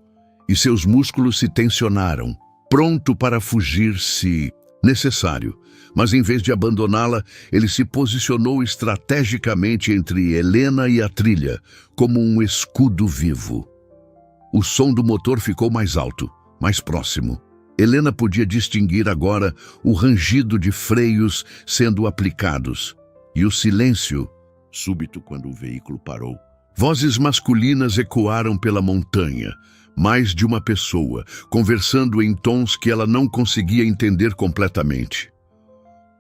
Speaker 1: e seus músculos se tensionaram, pronto para fugir se necessário. Mas em vez de abandoná-la, ele se posicionou estrategicamente entre Helena e a trilha, como um escudo vivo. O som do motor ficou mais alto, mais próximo. Helena podia distinguir agora o rangido de freios sendo aplicados e o silêncio súbito quando o veículo parou. Vozes masculinas ecoaram pela montanha, mais de uma pessoa, conversando em tons que ela não conseguia entender completamente.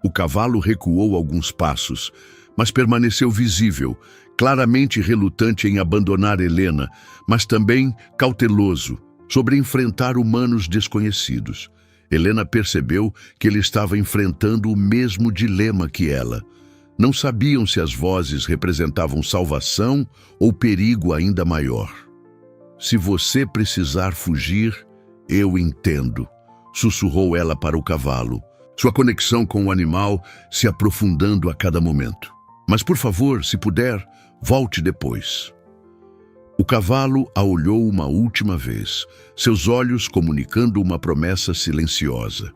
Speaker 1: O cavalo recuou alguns passos, mas permaneceu visível, claramente relutante em abandonar Helena, mas também cauteloso sobre enfrentar humanos desconhecidos. Helena percebeu que ele estava enfrentando o mesmo dilema que ela. Não sabiam se as vozes representavam salvação ou perigo ainda maior. "Se você precisar fugir, eu entendo", sussurrou ela para o cavalo, sua conexão com o animal se aprofundando a cada momento. "Mas, por favor, se puder, volte depois." O cavalo a olhou uma última vez, seus olhos comunicando uma promessa silenciosa.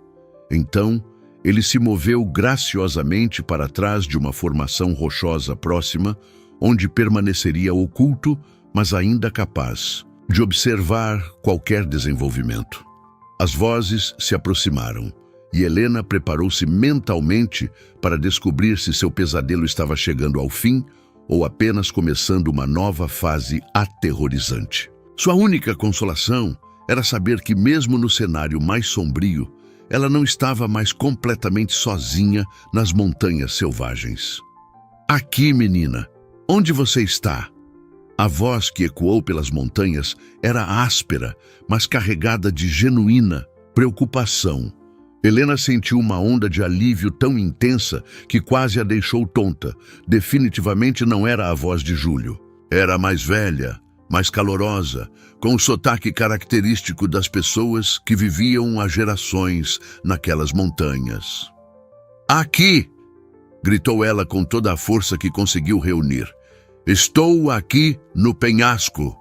Speaker 1: Então, ele se moveu graciosamente para trás de uma formação rochosa próxima, onde permaneceria oculto, mas ainda capaz de observar qualquer desenvolvimento. As vozes se aproximaram, e Helena preparou-se mentalmente para descobrir se seu pesadelo estava chegando ao fim ou apenas começando uma nova fase aterrorizante. Sua única consolação era saber que, mesmo no cenário mais sombrio, ela não estava mais completamente sozinha nas montanhas selvagens. "Aqui, menina, onde você está?" A voz que ecoou pelas montanhas era áspera, mas carregada de genuína preocupação. Helena sentiu uma onda de alívio tão intensa que quase a deixou tonta. Definitivamente não era a voz de Júlio. Era mais velha, mais calorosa, com o sotaque característico das pessoas que viviam há gerações naquelas montanhas. "Aqui!" gritou ela com toda a força que conseguiu reunir. "Estou aqui no penhasco."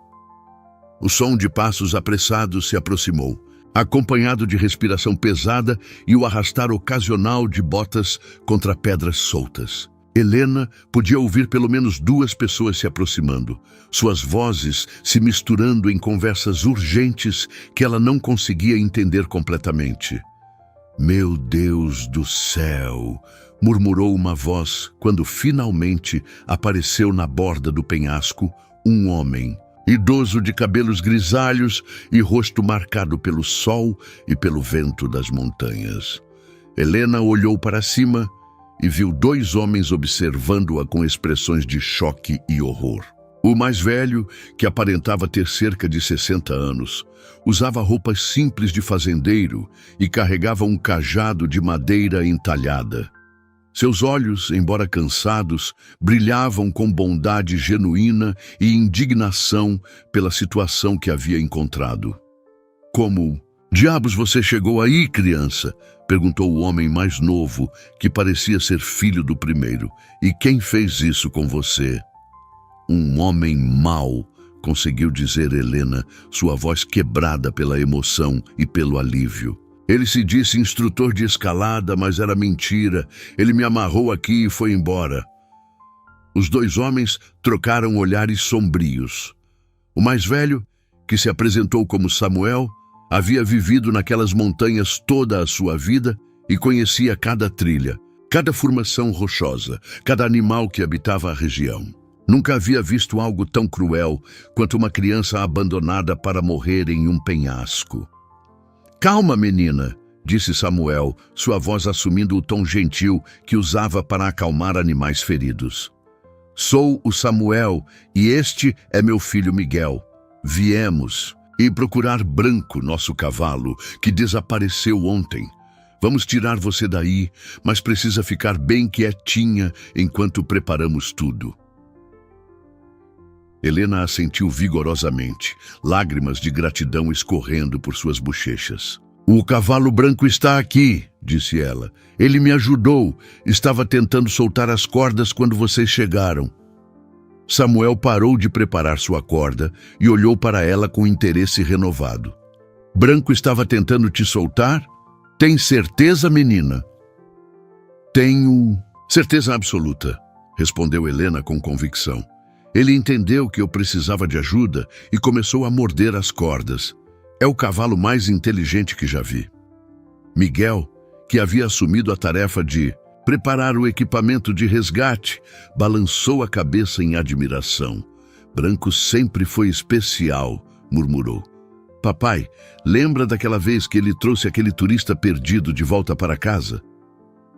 Speaker 1: O som de passos apressados se aproximou, acompanhado de respiração pesada e o arrastar ocasional de botas contra pedras soltas. Helena podia ouvir pelo menos 2 pessoas se aproximando, suas vozes se misturando em conversas urgentes que ela não conseguia entender completamente. "Meu Deus do céu!" murmurou uma voz quando finalmente apareceu na borda do penhasco um homem, idoso de cabelos grisalhos e rosto marcado pelo sol e pelo vento das montanhas. Helena olhou para cima e viu 2 homens observando-a com expressões de choque e horror. O mais velho, que aparentava ter cerca de 60 anos, usava roupas simples de fazendeiro e carregava um cajado de madeira entalhada. Seus olhos, embora cansados, brilhavam com bondade genuína e indignação pela situação que havia encontrado. "Como diabos você chegou aí, criança?" perguntou o homem mais novo, que parecia ser filho do primeiro. "E quem fez isso com você?" "Um homem mau", conseguiu dizer Helena, sua voz quebrada pela emoção e pelo alívio. "Ele se disse instrutor de escalada, mas era mentira. Ele me amarrou aqui e foi embora." Os 2 homens trocaram olhares sombrios. O mais velho, que se apresentou como Samuel, havia vivido naquelas montanhas toda a sua vida e conhecia cada trilha, cada formação rochosa, cada animal que habitava a região. Nunca havia visto algo tão cruel quanto uma criança abandonada para morrer em um penhasco. "Calma, menina", disse Samuel, sua voz assumindo o tom gentil que usava para acalmar animais feridos. "Sou o Samuel e este é meu filho Miguel. Viemos procurar Branco, nosso cavalo, que desapareceu ontem. Vamos tirar você daí, mas precisa ficar bem quietinha enquanto preparamos tudo." Helena assentiu vigorosamente, lágrimas de gratidão escorrendo por suas bochechas. "O cavalo branco está aqui", disse ela. "Ele me ajudou. Estava tentando soltar as cordas quando vocês chegaram." Samuel parou de preparar sua corda e olhou para ela com interesse renovado. "Branco estava tentando te soltar? Tem certeza, menina?" "Tenho certeza absoluta", respondeu Helena com convicção. "Ele entendeu que eu precisava de ajuda e começou a morder as cordas. É o cavalo mais inteligente que já vi." Miguel, que havia assumido a tarefa de preparar o equipamento de resgate, balançou a cabeça em admiração. "Branco sempre foi especial", murmurou. "Papai, lembra daquela vez que ele trouxe aquele turista perdido de volta para casa?"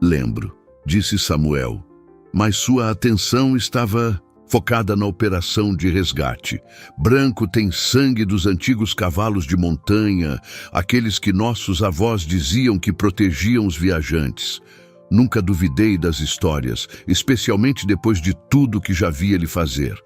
Speaker 1: "Lembro", disse Samuel, mas sua atenção estava focada na operação de resgate. "Branco tem sangue dos antigos cavalos de montanha, aqueles que nossos avós diziam que protegiam os viajantes. Nunca duvidei das histórias, especialmente depois de tudo que já vi ele fazer."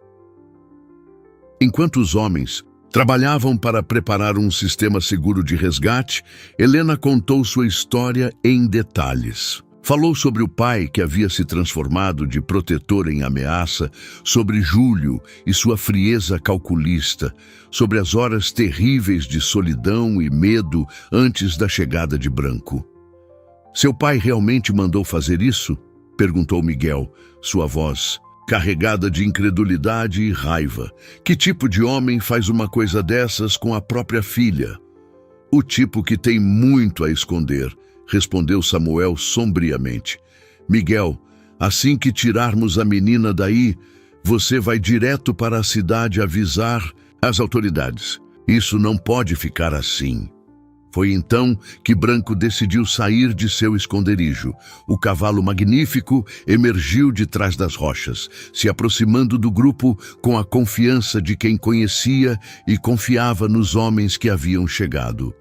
Speaker 1: Enquanto os homens trabalhavam para preparar um sistema seguro de resgate, Helena contou sua história em detalhes. Falou sobre o pai que havia se transformado de protetor em ameaça, sobre Júlio e sua frieza calculista, sobre as horas terríveis de solidão e medo antes da chegada de Branco. "Seu pai realmente mandou fazer isso?" perguntou Miguel, sua voz carregada de incredulidade e raiva. "Que tipo de homem faz uma coisa dessas com a própria filha?" "O tipo que tem muito a esconder", respondeu Samuel sombriamente. "Miguel, assim que tirarmos a menina daí, você vai direto para a cidade avisar as autoridades. Isso não pode ficar assim." Foi então que Branco decidiu sair de seu esconderijo. O cavalo magnífico emergiu de trás das rochas, se aproximando do grupo com a confiança de quem conhecia e confiava nos homens que haviam chegado.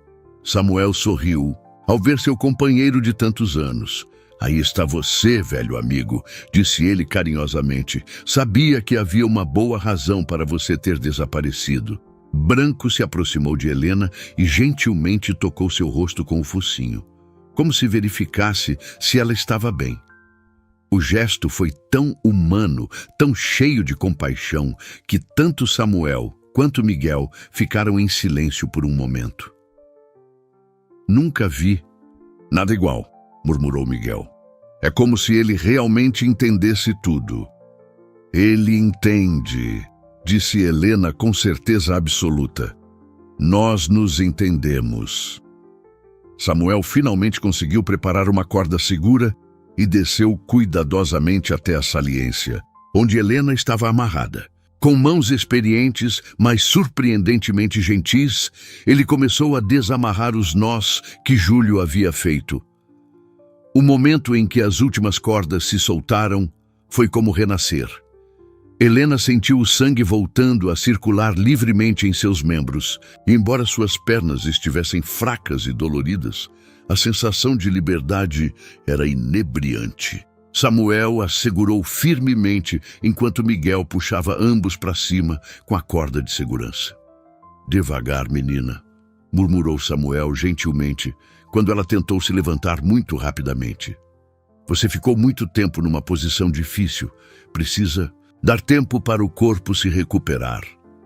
Speaker 1: Samuel sorriu ao ver seu companheiro de tantos anos. "Aí está você, velho amigo", disse ele carinhosamente. "Sabia que havia uma boa razão para você ter desaparecido." Branco se aproximou de Helena e gentilmente tocou seu rosto com o focinho, como se verificasse se ela estava bem. O gesto foi tão humano, tão cheio de compaixão, que tanto Samuel quanto Miguel ficaram em silêncio por um momento. "Nunca vi nada igual", murmurou Miguel. "É como se ele realmente entendesse tudo." "Ele entende", disse Helena com certeza absoluta. "Nós nos entendemos." Samuel finalmente conseguiu preparar uma corda segura e desceu cuidadosamente até a saliência, onde Helena estava amarrada. Com mãos experientes, mas surpreendentemente gentis, ele começou a desamarrar os nós que Júlio havia feito. O momento em que as últimas cordas se soltaram foi como renascer. Helena sentiu o sangue voltando a circular livremente em seus membros. E embora suas pernas estivessem fracas e doloridas, a sensação de liberdade era inebriante. Samuel a segurou firmemente enquanto Miguel puxava ambos para cima com a corda de segurança. "Devagar, menina", murmurou Samuel gentilmente, quando ela tentou se levantar muito rapidamente. "Você ficou muito tempo numa posição difícil. Precisa dar tempo para o corpo se recuperar."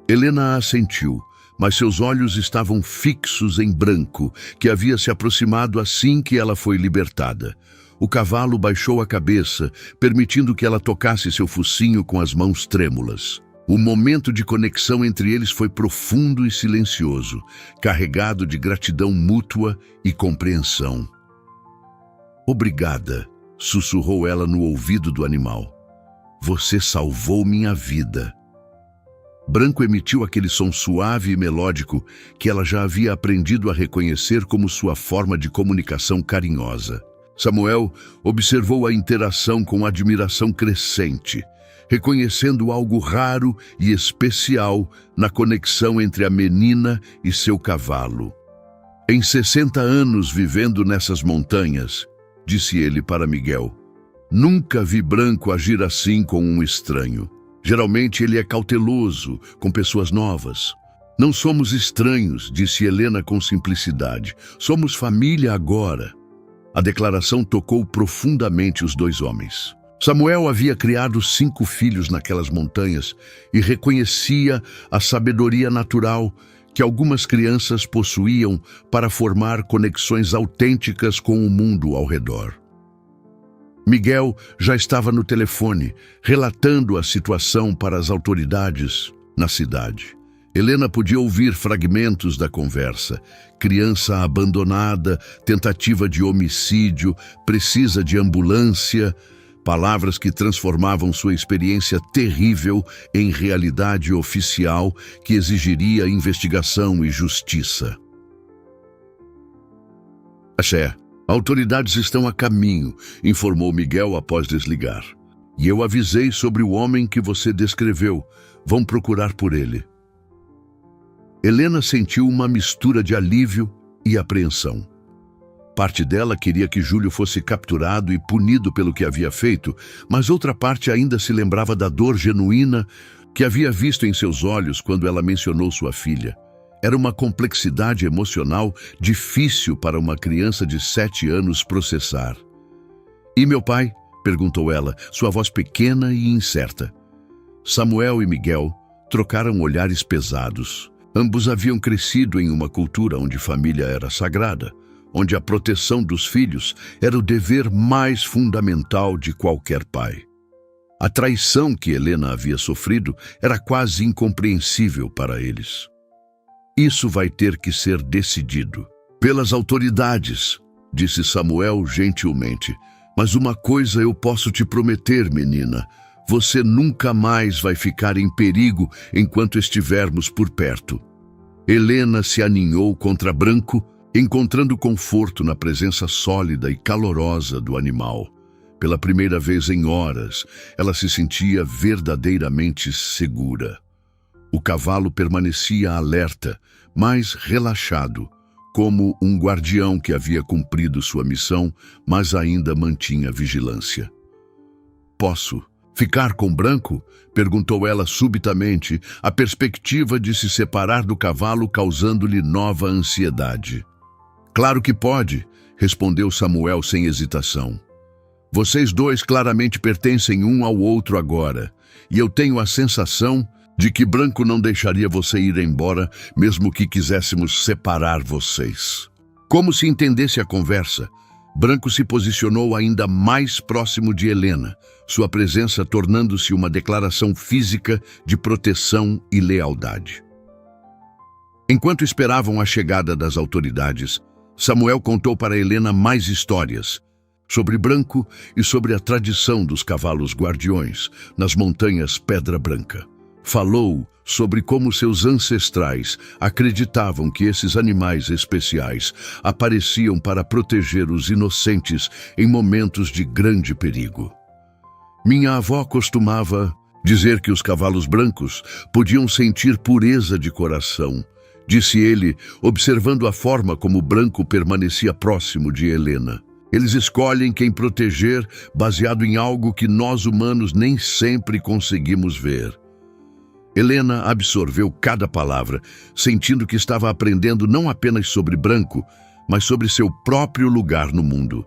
Speaker 1: Helena assentiu, mas seus olhos estavam fixos em Branco, que havia se aproximado assim que ela foi libertada. O cavalo baixou a cabeça, permitindo que ela tocasse seu focinho com as mãos trêmulas. O momento de conexão entre eles foi profundo e silencioso, carregado de gratidão mútua e compreensão. "Obrigada", sussurrou ela no ouvido do animal. Você salvou minha vida. Branco emitiu aquele som suave e melódico que ela já havia aprendido a reconhecer como sua forma de comunicação carinhosa. Samuel observou a interação com admiração crescente, reconhecendo algo raro e especial na conexão entre a menina e seu cavalo. Em 60 anos vivendo nessas montanhas, disse ele para Miguel, nunca vi Branco agir assim com um estranho. Geralmente ele é cauteloso com pessoas novas. Não somos estranhos, disse Helena com simplicidade. Somos família agora. A declaração tocou profundamente os dois homens. Samuel havia criado 5 filhos naquelas montanhas e reconhecia a sabedoria natural que algumas crianças possuíam para formar conexões autênticas com o mundo ao redor. Miguel já estava no telefone, relatando a situação para as autoridades na cidade. Helena podia ouvir fragmentos da conversa. Criança abandonada, tentativa de homicídio, precisa de ambulância. Palavras que transformavam sua experiência terrível em realidade oficial que exigiria investigação e justiça. Axé, autoridades estão a caminho, informou Miguel após desligar. E eu avisei sobre o homem que você descreveu. Vão procurar por ele. Helena sentiu uma mistura de alívio e apreensão. Parte dela queria que Júlio fosse capturado e punido pelo que havia feito, mas outra parte ainda se lembrava da dor genuína que havia visto em seus olhos quando ela mencionou sua filha. Era uma complexidade emocional difícil para uma criança de 7 anos processar. E meu pai? Perguntou ela, sua voz pequena e incerta. Samuel e Miguel trocaram olhares pesados. Ambos haviam crescido em uma cultura onde família era sagrada, onde a proteção dos filhos era o dever mais fundamental de qualquer pai. A traição que Helena havia sofrido era quase incompreensível para eles. Isso vai ter que ser decidido pelas autoridades, disse Samuel gentilmente. Mas uma coisa eu posso te prometer, menina. Você nunca mais vai ficar em perigo enquanto estivermos por perto. Helena se aninhou contra Branco, encontrando conforto na presença sólida e calorosa do animal. Pela primeira vez em horas, ela se sentia verdadeiramente segura. O cavalo permanecia alerta, mas relaxado, como um guardião que havia cumprido sua missão, mas ainda mantinha vigilância. Posso ficar com Branco? Perguntou ela subitamente, a perspectiva de se separar do cavalo causando-lhe nova ansiedade. Claro que pode, respondeu Samuel sem hesitação. Vocês dois claramente pertencem um ao outro agora, e eu tenho a sensação de que Branco não deixaria você ir embora, mesmo que quiséssemos separar vocês. Como se entendesse a conversa, Branco se posicionou ainda mais próximo de Helena, sua presença tornando-se uma declaração física de proteção e lealdade. Enquanto esperavam a chegada das autoridades, Samuel contou para Helena mais histórias sobre Branco e sobre a tradição dos cavalos guardiões nas montanhas Pedra Branca. Falou sobre como seus ancestrais acreditavam que esses animais especiais apareciam para proteger os inocentes em momentos de grande perigo. Minha avó costumava dizer que os cavalos brancos podiam sentir pureza de coração, disse ele, observando a forma como Branco permanecia próximo de Helena. Eles escolhem quem proteger baseado em algo que nós humanos nem sempre conseguimos ver. Helena absorveu cada palavra, sentindo que estava aprendendo não apenas sobre Branco, mas sobre seu próprio lugar no mundo.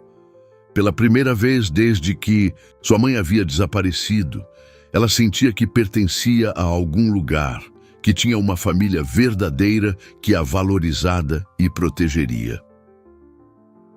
Speaker 1: Pela primeira vez desde que sua mãe havia desaparecido, ela sentia que pertencia a algum lugar, que tinha uma família verdadeira que a valorizada e protegeria.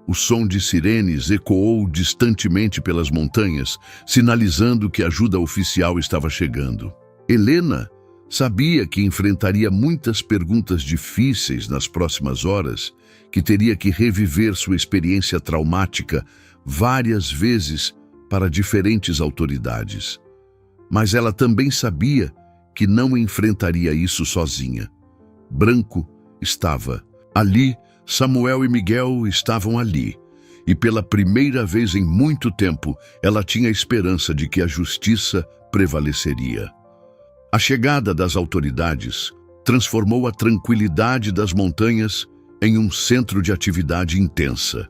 Speaker 1: O som de sirenes ecoou distantemente pelas montanhas, sinalizando que a ajuda oficial estava chegando. Helena sabia que enfrentaria muitas perguntas difíceis nas próximas horas, que teria que reviver sua experiência traumática várias vezes para diferentes autoridades. Mas ela também sabia que não enfrentaria isso sozinha. Branco estava ali, Samuel e Miguel estavam ali. E pela primeira vez em muito tempo, ela tinha a esperança de que a justiça prevaleceria. A chegada das autoridades transformou a tranquilidade das montanhas em um centro de atividade intensa.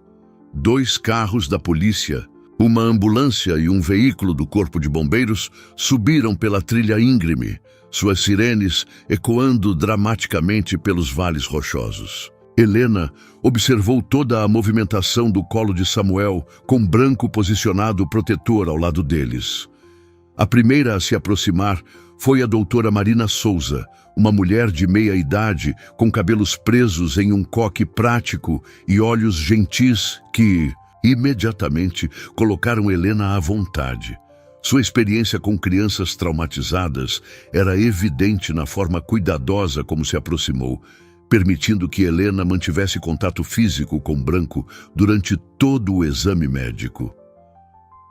Speaker 1: 2 carros da polícia, uma ambulância e um veículo do Corpo de Bombeiros subiram pela trilha íngreme, suas sirenes ecoando dramaticamente pelos vales rochosos. Helena observou toda a movimentação do colo de Samuel, com Branco posicionado protetor ao lado deles. A primeira a se aproximar foi a doutora Marina Souza, uma mulher de meia idade, com cabelos presos em um coque prático e olhos gentis que, imediatamente, colocaram Helena à vontade. Sua experiência com crianças traumatizadas era evidente na forma cuidadosa como se aproximou, permitindo que Helena mantivesse contato físico com Branco durante todo o exame médico.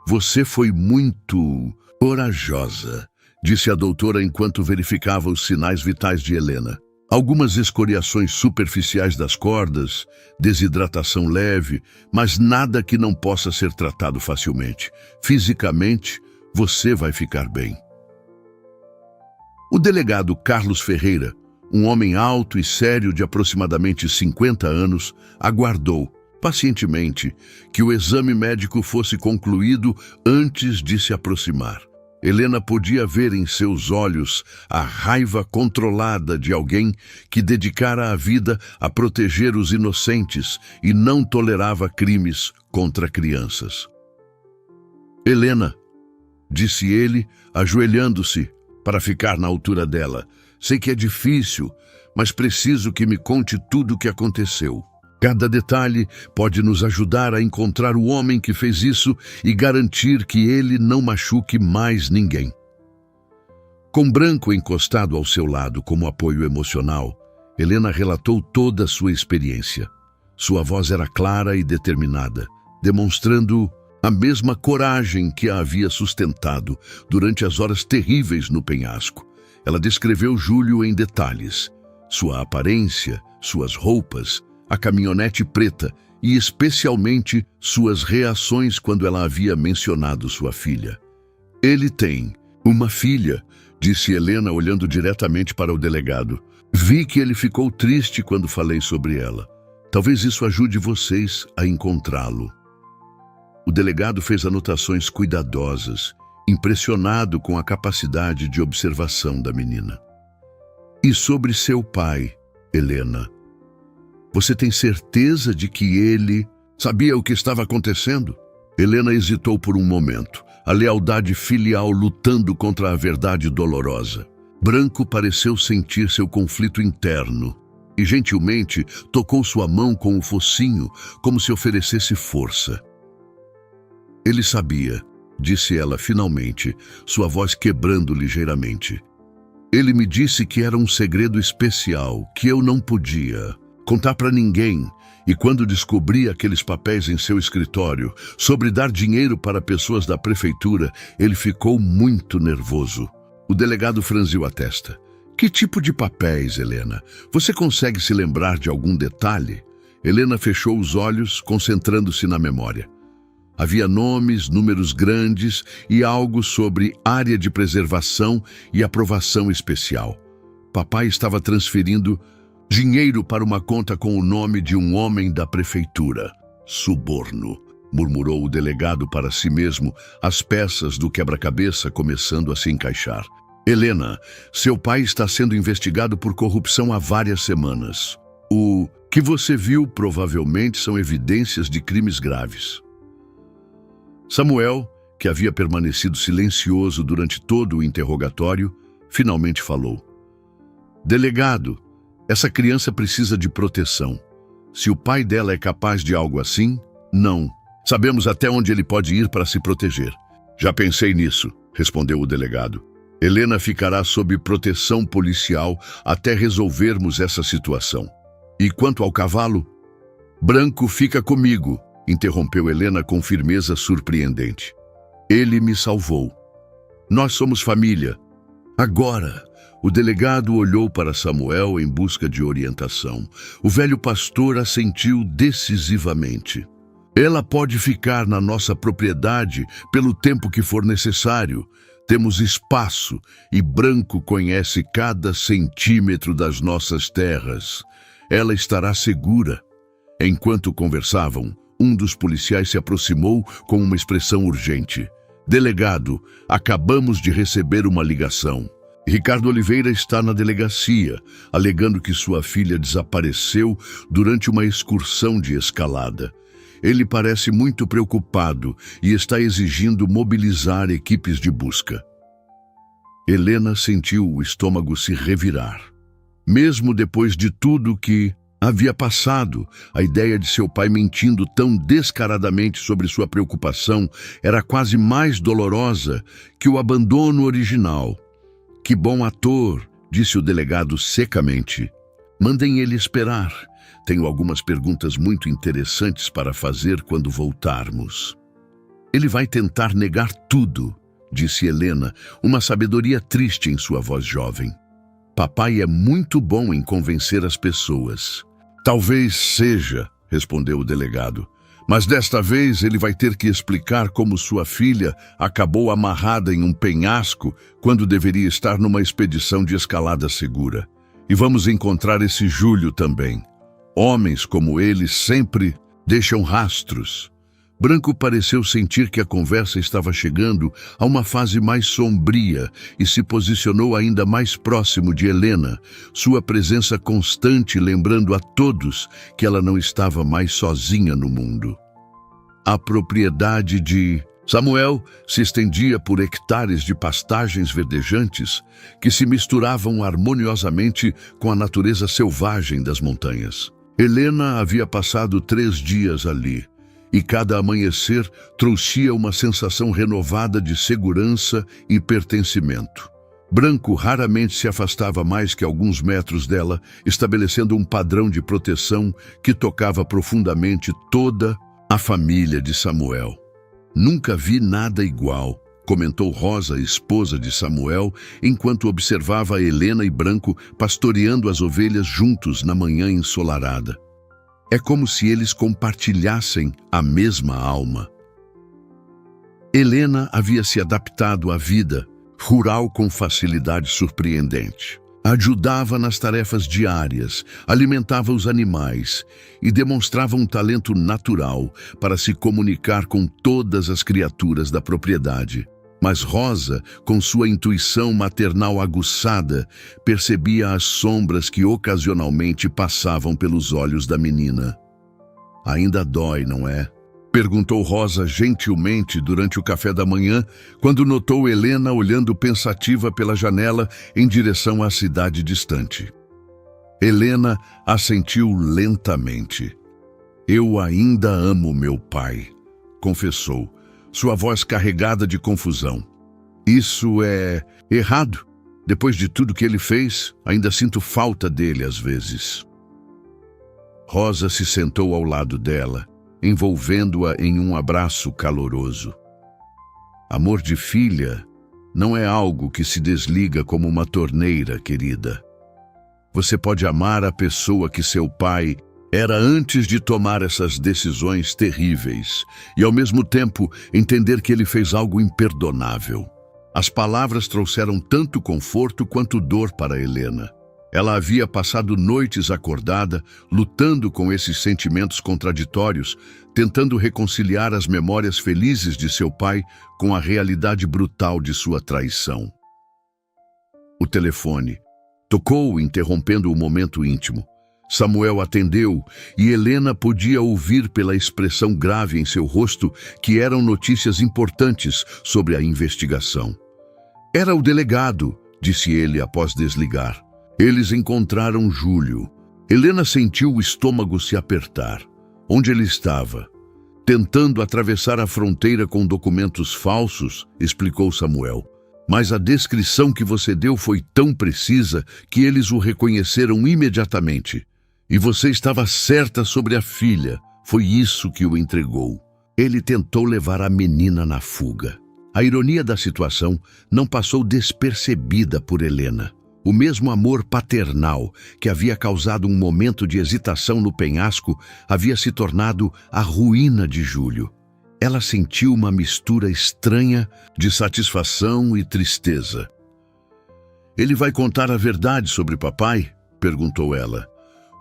Speaker 1: "Você foi muito corajosa", disse a doutora enquanto verificava os sinais vitais de Helena. Algumas escoriações superficiais das cordas, desidratação leve, mas nada que não possa ser tratado facilmente. Fisicamente, você vai ficar bem. O delegado Carlos Ferreira, um homem alto e sério de aproximadamente 50 anos, aguardou, pacientemente, que o exame médico fosse concluído antes de se aproximar. Helena podia ver em seus olhos a raiva controlada de alguém que dedicara a vida a proteger os inocentes e não tolerava crimes contra crianças. "Helena", disse ele, ajoelhando-se para ficar na altura dela, "sei que é difícil, mas preciso que me conte tudo o que aconteceu. Cada detalhe pode nos ajudar a encontrar o homem que fez isso e garantir que ele não machuque mais ninguém." Com Branco encostado ao seu lado como apoio emocional, Helena relatou toda a sua experiência. Sua voz era clara e determinada, demonstrando a mesma coragem que a havia sustentado durante as horas terríveis no penhasco. Ela descreveu Júlio em detalhes: sua aparência, suas roupas, a caminhonete preta e especialmente suas reações quando ela havia mencionado sua filha. "Ele tem uma filha", disse Helena olhando diretamente para o delegado. "Vi que ele ficou triste quando falei sobre ela. Talvez isso ajude vocês a encontrá-lo." O delegado fez anotações cuidadosas, impressionado com a capacidade de observação da menina. "E sobre seu pai, Helena? Você tem certeza de que ele sabia o que estava acontecendo?" Helena hesitou por um momento, a lealdade filial lutando contra a verdade dolorosa. Branco pareceu sentir seu conflito interno e gentilmente tocou sua mão com o focinho, como se oferecesse força. "Ele sabia", disse ela finalmente, sua voz quebrando ligeiramente. "Ele me disse que era um segredo especial, que eu não podia contar para ninguém, e quando descobri aqueles papéis em seu escritório sobre dar dinheiro para pessoas da prefeitura, ele ficou muito nervoso." O delegado franziu a testa. "Que tipo de papéis, Helena? Você consegue se lembrar de algum detalhe?" Helena fechou os olhos, concentrando-se na memória. Havia nomes, números grandes e algo sobre área de preservação e aprovação especial. Papai estava transferindo dinheiro para uma conta com o nome de um homem da prefeitura. "Suborno", murmurou o delegado para si mesmo, as peças do quebra-cabeça começando a se encaixar. "Helena, seu pai está sendo investigado por corrupção há várias semanas. O que você viu provavelmente são evidências de crimes graves." Samuel, que havia permanecido silencioso durante todo o interrogatório, finalmente falou. "Delegado, essa criança precisa de proteção. Se o pai dela é capaz de algo assim, não. Sabemos até onde ele pode ir para se proteger." "Já pensei nisso", respondeu o delegado. "Helena ficará sob proteção policial até resolvermos essa situação. E quanto ao cavalo? Branco fica comigo", interrompeu Helena com firmeza surpreendente. Ele me salvou. Nós somos família. Agora, o delegado olhou para Samuel em busca de orientação. O velho pastor assentiu decisivamente. Ela pode ficar na nossa propriedade pelo tempo que for necessário. Temos espaço e Branco conhece cada centímetro das nossas terras. Ela estará segura. Enquanto conversavam, um dos policiais se aproximou com uma expressão urgente. Delegado, acabamos de receber uma ligação. Ricardo Oliveira está na delegacia, alegando que sua filha desapareceu durante uma excursão de escalada. Ele parece muito preocupado e está exigindo mobilizar equipes de busca. Helena sentiu o estômago se revirar. Mesmo depois de tudo que havia passado, a ideia de seu pai mentindo tão descaradamente sobre sua preocupação era quase mais dolorosa que o abandono original. Que bom ator, disse o delegado secamente. Mandem ele esperar. Tenho algumas perguntas muito interessantes para fazer quando voltarmos. Ele vai tentar negar tudo, disse Helena, uma sabedoria triste em sua voz jovem. Papai é muito bom em convencer as pessoas. Talvez seja, respondeu o delegado, mas desta vez ele vai ter que explicar como sua filha acabou amarrada em um penhasco quando deveria estar numa expedição de escalada segura. E vamos encontrar esse Júlio também. Homens como ele sempre deixam rastros. Branco pareceu sentir que a conversa estava chegando a uma fase mais sombria e se posicionou ainda mais próximo de Helena, sua presença constante lembrando a todos que ela não estava mais sozinha no mundo. A propriedade de Samuel se estendia por hectares de pastagens verdejantes que se misturavam harmoniosamente com a natureza selvagem das montanhas. Helena havia passado 3 dias ali, e cada amanhecer trouxia uma sensação renovada de segurança e pertencimento. Branco raramente se afastava mais que alguns metros dela, estabelecendo um padrão de proteção que tocava profundamente toda a família de Samuel. Nunca vi nada igual, comentou Rosa, esposa de Samuel, enquanto observava Helena e Branco pastoreando as ovelhas juntos na manhã ensolarada. É como se eles compartilhassem a mesma alma. Helena havia se adaptado à vida rural com facilidade surpreendente. Ajudava nas tarefas diárias, alimentava os animais e demonstrava um talento natural para se comunicar com todas as criaturas da propriedade. Mas Rosa, com sua intuição maternal aguçada, percebia as sombras que ocasionalmente passavam pelos olhos da menina. Ainda dói, não é? Perguntou Rosa gentilmente durante o café da manhã, quando notou Helena olhando pensativa pela janela em direção à cidade distante. Helena assentiu lentamente. Eu ainda amo meu pai, confessou, sua voz carregada de confusão. Isso é errado. Depois de tudo que ele fez, ainda sinto falta dele às vezes. Rosa se sentou ao lado dela, envolvendo-a em um abraço caloroso. Amor de filha não é algo que se desliga como uma torneira, querida. Você pode amar a pessoa que seu pai era antes de tomar essas decisões terríveis e, ao mesmo tempo, entender que ele fez algo imperdonável. As palavras trouxeram tanto conforto quanto dor para Helena. Ela havia passado noites acordada, lutando com esses sentimentos contraditórios, tentando reconciliar as memórias felizes de seu pai com a realidade brutal de sua traição. O telefone tocou, interrompendo o momento íntimo. Samuel atendeu e Helena podia ouvir pela expressão grave em seu rosto que eram notícias importantes sobre a investigação. Era o delegado, disse ele após desligar. Eles encontraram Júlio. Helena sentiu o estômago se apertar. Onde ele estava? Tentando atravessar a fronteira com documentos falsos, explicou Samuel. Mas a descrição que você deu foi tão precisa que eles o reconheceram imediatamente. E você estava certa sobre a filha, Foi isso que o entregou. Ele tentou levar a menina na fuga. A ironia da situação não passou despercebida por Helena. O mesmo amor paternal que havia causado um momento de hesitação no penhasco havia se tornado a ruína de Júlio. Ela sentiu uma mistura estranha de satisfação e tristeza. "Ele vai contar a verdade sobre papai?" perguntou ela.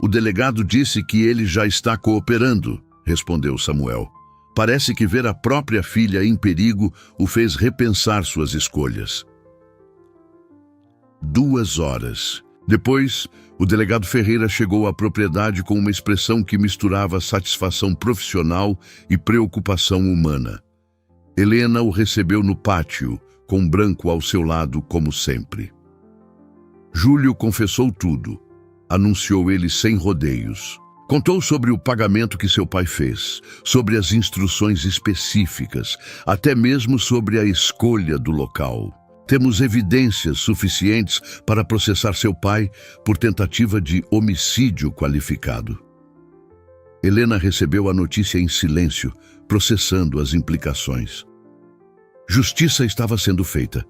Speaker 1: "O delegado disse que ele já está cooperando", respondeu Samuel. Parece que ver a própria filha em perigo o fez repensar suas escolhas. 2 horas. Depois, o delegado Ferreira chegou à propriedade com uma expressão que misturava satisfação profissional e preocupação humana. Helena o recebeu no pátio, com Branco ao seu lado, como sempre. Júlio confessou tudo, anunciou ele sem rodeios. Contou sobre o pagamento que seu pai fez, sobre as instruções específicas, até mesmo sobre a escolha do local. Temos evidências suficientes para processar seu pai por tentativa de homicídio qualificado. Helena recebeu a notícia em silêncio, processando as implicações. Justiça estava sendo feita,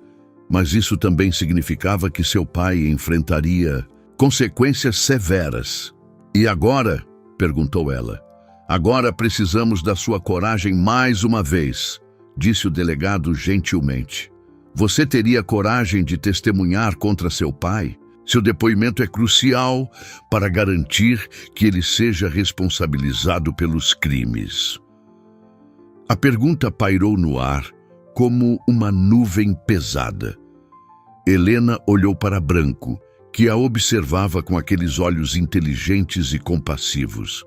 Speaker 1: mas isso também significava que seu pai enfrentaria consequências severas. "E agora?" perguntou ela. "Agora precisamos da sua coragem mais uma vez", disse o delegado gentilmente. "Você teria coragem de testemunhar contra seu pai? Seu depoimento é crucial para garantir que ele seja responsabilizado pelos crimes." A pergunta pairou no ar como uma nuvem pesada. Helena olhou para Branco, que a observava com aqueles olhos inteligentes e compassivos.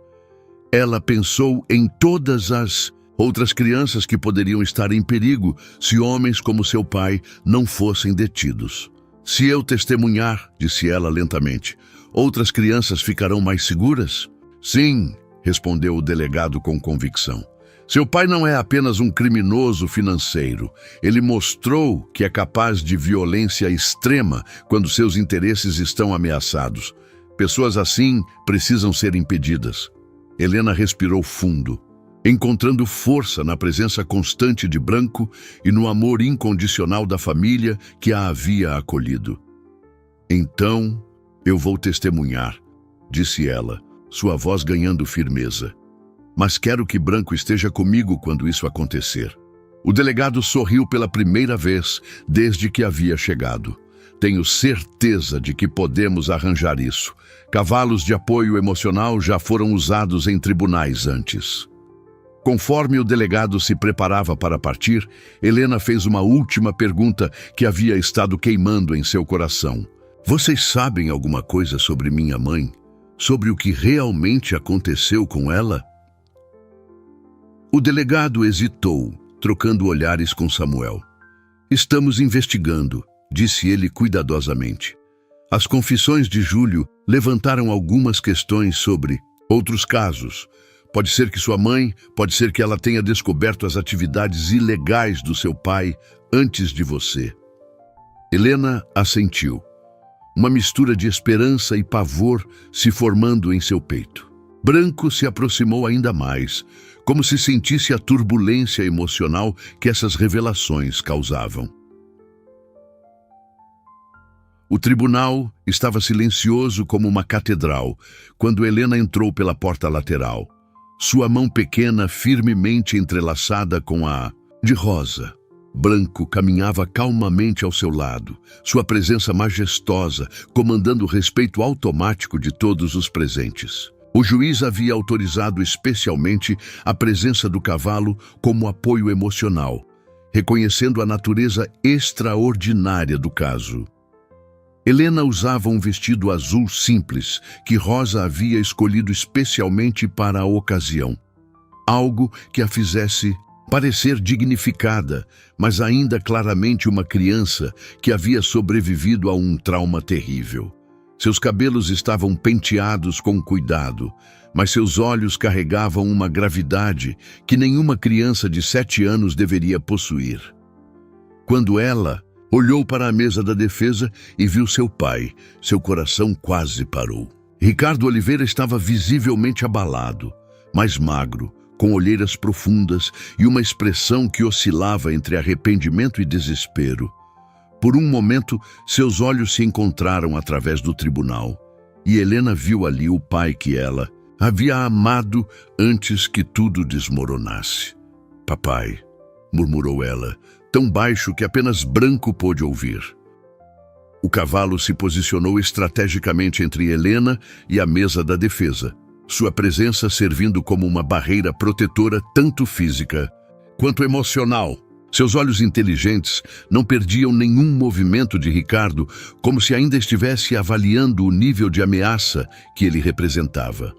Speaker 1: Ela pensou em todas as outras crianças que poderiam estar em perigo se homens como seu pai não fossem detidos. "Se eu testemunhar", disse ela lentamente, "outras crianças ficarão mais seguras?" "Sim", respondeu o delegado com convicção. "Seu pai não é apenas um criminoso financeiro. Ele mostrou que é capaz de violência extrema quando seus interesses estão ameaçados. Pessoas assim precisam ser impedidas." Helena respirou fundo, encontrando força na presença constante de Branco e no amor incondicional da família que a havia acolhido. "Então, eu vou testemunhar", disse ela, sua voz ganhando firmeza. "Mas quero que Branco esteja comigo quando isso acontecer." O delegado sorriu pela primeira vez desde que havia chegado. "Tenho certeza de que podemos arranjar isso. Cavalos de apoio emocional já foram usados em tribunais antes." Conforme o delegado se preparava para partir, Helena fez uma última pergunta que havia estado queimando em seu coração. "Vocês sabem alguma coisa sobre minha mãe? Sobre o que realmente aconteceu com ela?" O delegado hesitou, trocando olhares com Samuel. "Estamos investigando", disse ele cuidadosamente. As confissões de Júlio levantaram algumas questões sobre outros casos. Pode ser que pode ser que ela tenha descoberto as atividades ilegais do seu pai antes de você. Helena assentiu. Uma mistura de esperança e pavor se formando em seu peito. Branco se aproximou ainda mais, como se sentisse a turbulência emocional que essas revelações causavam. O tribunal estava silencioso como uma catedral quando Helena entrou pela porta lateral, sua mão pequena firmemente entrelaçada com a de Rosa. Branco caminhava calmamente ao seu lado, sua presença majestosa, comandando o respeito automático de todos os presentes. O juiz havia autorizado especialmente a presença do cavalo como apoio emocional, reconhecendo a natureza extraordinária do caso. Helena usava um vestido azul simples que Rosa havia escolhido especialmente para a ocasião. Algo que a fizesse parecer dignificada, mas ainda claramente uma criança que havia sobrevivido a um trauma terrível. Seus cabelos estavam penteados com cuidado, mas seus olhos carregavam uma gravidade que nenhuma criança de 7 anos deveria possuir. Quando ela olhou para a mesa da defesa e viu seu pai, seu coração quase parou. Ricardo Oliveira estava visivelmente abalado. mais magro, com olheiras profundas e uma expressão que oscilava entre arrependimento e desespero. Por um momento, seus olhos se encontraram através do tribunal, e Helena viu ali o pai que ela havia amado antes que tudo desmoronasse. "Papai", murmurou ela, tão baixo que apenas Branco pôde ouvir. O cavalo se posicionou estrategicamente entre Helena e a mesa da defesa, sua presença servindo como uma barreira protetora tanto física quanto emocional. Seus olhos inteligentes não perdiam nenhum movimento de Ricardo, como se ainda estivesse avaliando o nível de ameaça que ele representava.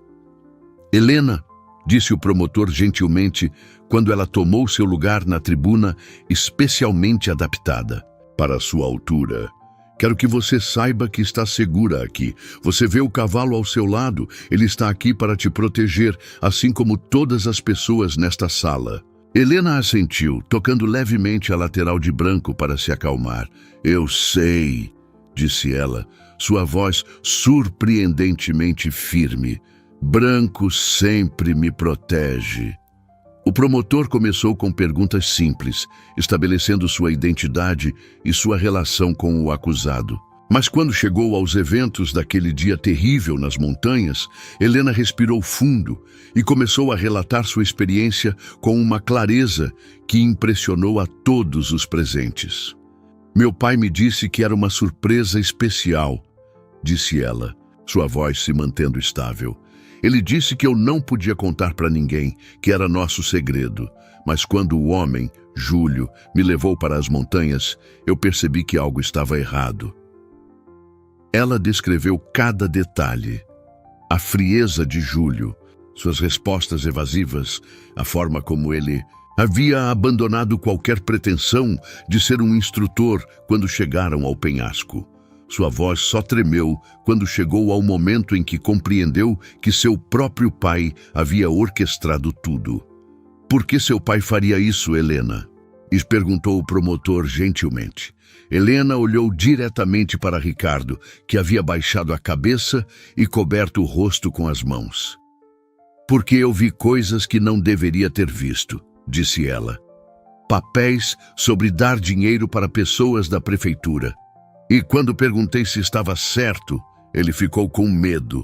Speaker 1: "Helena", disse o promotor gentilmente, quando ela tomou seu lugar na tribuna especialmente adaptada para sua altura. "Quero que você saiba que está segura aqui. Você vê o cavalo ao seu lado, ele está aqui para te proteger, assim como todas as pessoas nesta sala." Helena assentiu, tocando levemente a lateral de Branco para se acalmar. "Eu sei", disse ela, sua voz surpreendentemente firme. "Branco sempre me protege." O promotor começou com perguntas simples, estabelecendo sua identidade e sua relação com o acusado. Mas quando chegou aos eventos daquele dia terrível nas montanhas, Helena respirou fundo e começou a relatar sua experiência com uma clareza que impressionou a todos os presentes. "Meu pai me disse que era uma surpresa especial", disse ela, sua voz se mantendo estável. "Ele disse que eu não podia contar para ninguém, que era nosso segredo. Mas quando o homem, Júlio, me levou para as montanhas, eu percebi que algo estava errado." Ela descreveu cada detalhe. A frieza de Júlio, suas respostas evasivas, a forma como ele havia abandonado qualquer pretensão de ser um instrutor quando chegaram ao penhasco. Sua voz só tremeu quando chegou ao momento em que compreendeu que seu próprio pai havia orquestrado tudo. "Por que seu pai faria isso, Helena?" perguntou o promotor gentilmente. Helena olhou diretamente para Ricardo, que havia baixado a cabeça e coberto o rosto com as mãos. "Porque eu vi coisas que não deveria ter visto", disse ela. "Papéis sobre dar dinheiro para pessoas da prefeitura. E quando perguntei se estava certo, ele ficou com medo."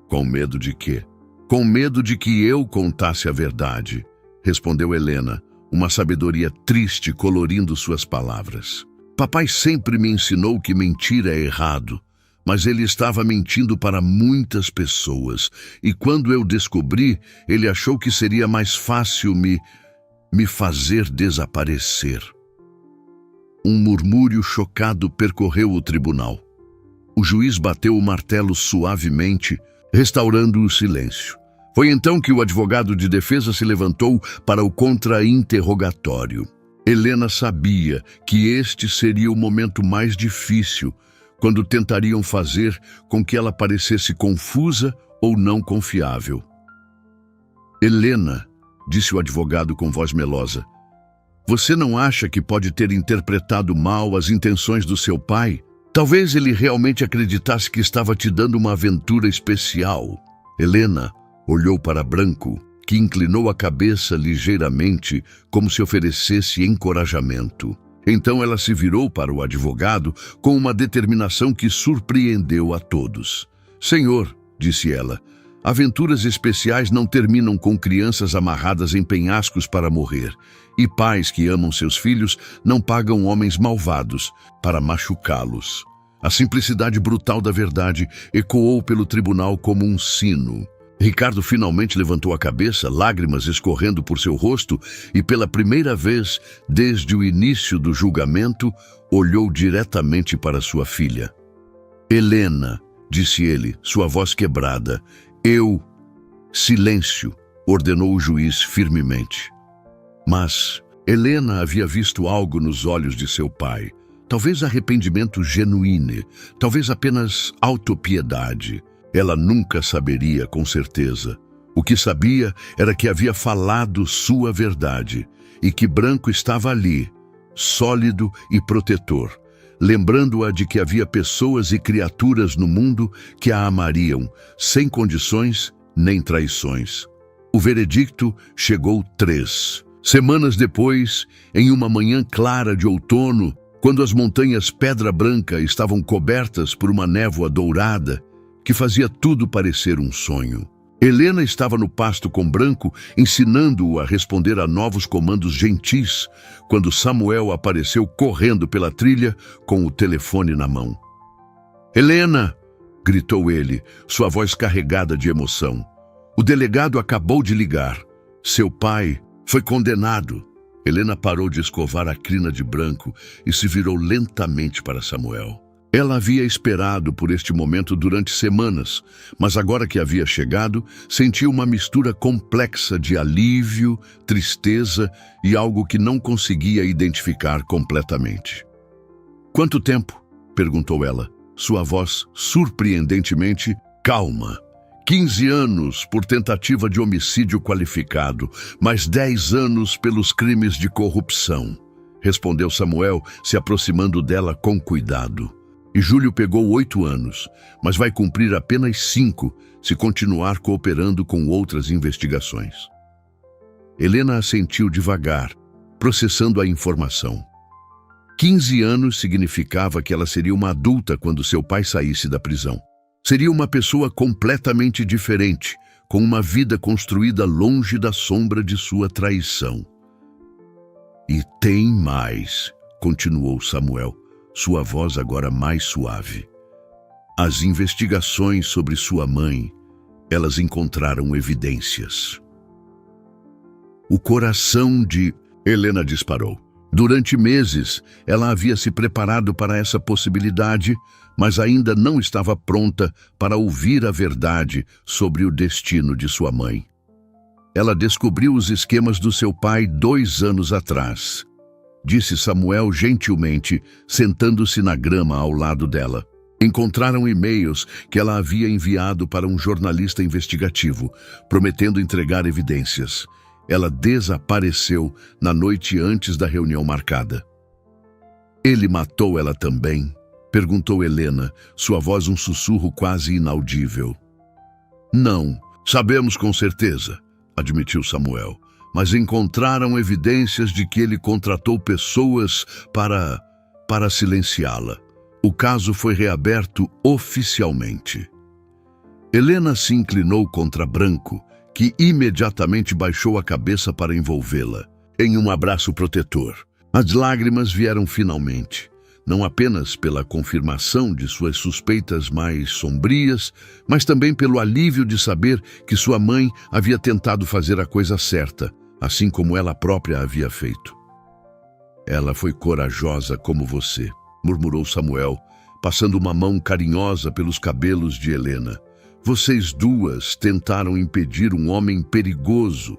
Speaker 1: "Com medo de quê?" "Com medo de que eu contasse a verdade", respondeu Helena, uma sabedoria triste colorindo suas palavras. "Papai sempre me ensinou que mentir é errado, mas ele estava mentindo para muitas pessoas, e quando eu descobri, ele achou que seria mais fácil me fazer desaparecer." Um murmúrio chocado percorreu o tribunal. O juiz bateu o martelo suavemente, restaurando o silêncio. Foi então que o advogado de defesa se levantou para o contra-interrogatório. Helena sabia que este seria o momento mais difícil, quando tentariam fazer com que ela parecesse confusa ou não confiável. "Helena", disse o advogado com voz melosa, "você não acha que pode ter interpretado mal as intenções do seu pai? Talvez ele realmente acreditasse que estava te dando uma aventura especial." Helena olhou para Branco, que inclinou a cabeça ligeiramente, como se oferecesse encorajamento. Então ela se virou para o advogado com uma determinação que surpreendeu a todos. "Senhor", disse ela, "aventuras especiais não terminam com crianças amarradas em penhascos para morrer, e pais que amam seus filhos não pagam homens malvados para machucá-los." A simplicidade brutal da verdade ecoou pelo tribunal como um sino. Ricardo finalmente levantou a cabeça, lágrimas escorrendo por seu rosto, e pela primeira vez, desde o início do julgamento, olhou diretamente para sua filha. "Helena", disse ele, sua voz quebrada, "eu..." "Silêncio", ordenou o juiz firmemente. Mas Helena havia visto algo nos olhos de seu pai. Talvez arrependimento genuíno, talvez apenas autopiedade. Ela nunca saberia com certeza. O que sabia era que havia falado sua verdade e que Branco estava ali, sólido e protetor, lembrando-a de que havia pessoas e criaturas no mundo que a amariam, sem condições nem traições. O veredicto chegou 3 semanas depois, em uma manhã clara de outono, quando as montanhas Pedra Branca estavam cobertas por uma névoa dourada que fazia tudo parecer um sonho. Helena estava no pasto com Branco, ensinando-o a responder a novos comandos gentis, quando Samuel apareceu correndo pela trilha com o telefone na mão. "Helena!" gritou ele, sua voz carregada de emoção. "O delegado acabou de ligar. Seu pai foi condenado." Helena parou de escovar a crina de Branco e se virou lentamente para Samuel. Ela havia esperado por este momento durante semanas, mas agora que havia chegado, sentia uma mistura complexa de alívio, tristeza e algo que não conseguia identificar completamente. "Quanto tempo?" perguntou ela, sua voz surpreendentemente calma. 15 anos por tentativa de homicídio qualificado, mais 10 anos pelos crimes de corrupção, respondeu Samuel, se aproximando dela com cuidado. "E Júlio pegou 8 anos, mas vai cumprir apenas 5 se continuar cooperando com outras investigações." Helena assentiu devagar, processando a informação. 15 anos significava que ela seria uma adulta quando seu pai saísse da prisão. Seria uma pessoa completamente diferente, com uma vida construída longe da sombra de sua traição. "E tem mais", continuou Samuel, sua voz agora mais suave. "As investigações sobre sua mãe, elas encontraram evidências." O coração de Helena disparou. Durante meses, ela havia se preparado para essa possibilidade, mas ainda não estava pronta para ouvir a verdade sobre o destino de sua mãe. Ela descobriu os esquemas do seu pai 2 anos atrás, disse Samuel gentilmente, sentando-se na grama ao lado dela. Encontraram e-mails que ela havia enviado para um jornalista investigativo, prometendo entregar evidências. Ela desapareceu na noite antes da reunião marcada. "Ele matou ela também?" perguntou Helena, sua voz um sussurro quase inaudível. "Não, sabemos com certeza", admitiu Samuel, "mas encontraram evidências de que ele contratou pessoas para silenciá-la. O caso foi reaberto oficialmente." Helena se inclinou contra Branco, que imediatamente baixou a cabeça para envolvê-la em um abraço protetor. As lágrimas vieram finalmente, não apenas pela confirmação de suas suspeitas mais sombrias, mas também pelo alívio de saber que sua mãe havia tentado fazer a coisa certa, assim como ela própria havia feito. "Ela foi corajosa como você", murmurou Samuel, passando uma mão carinhosa pelos cabelos de Helena. "Vocês duas tentaram impedir um homem perigoso."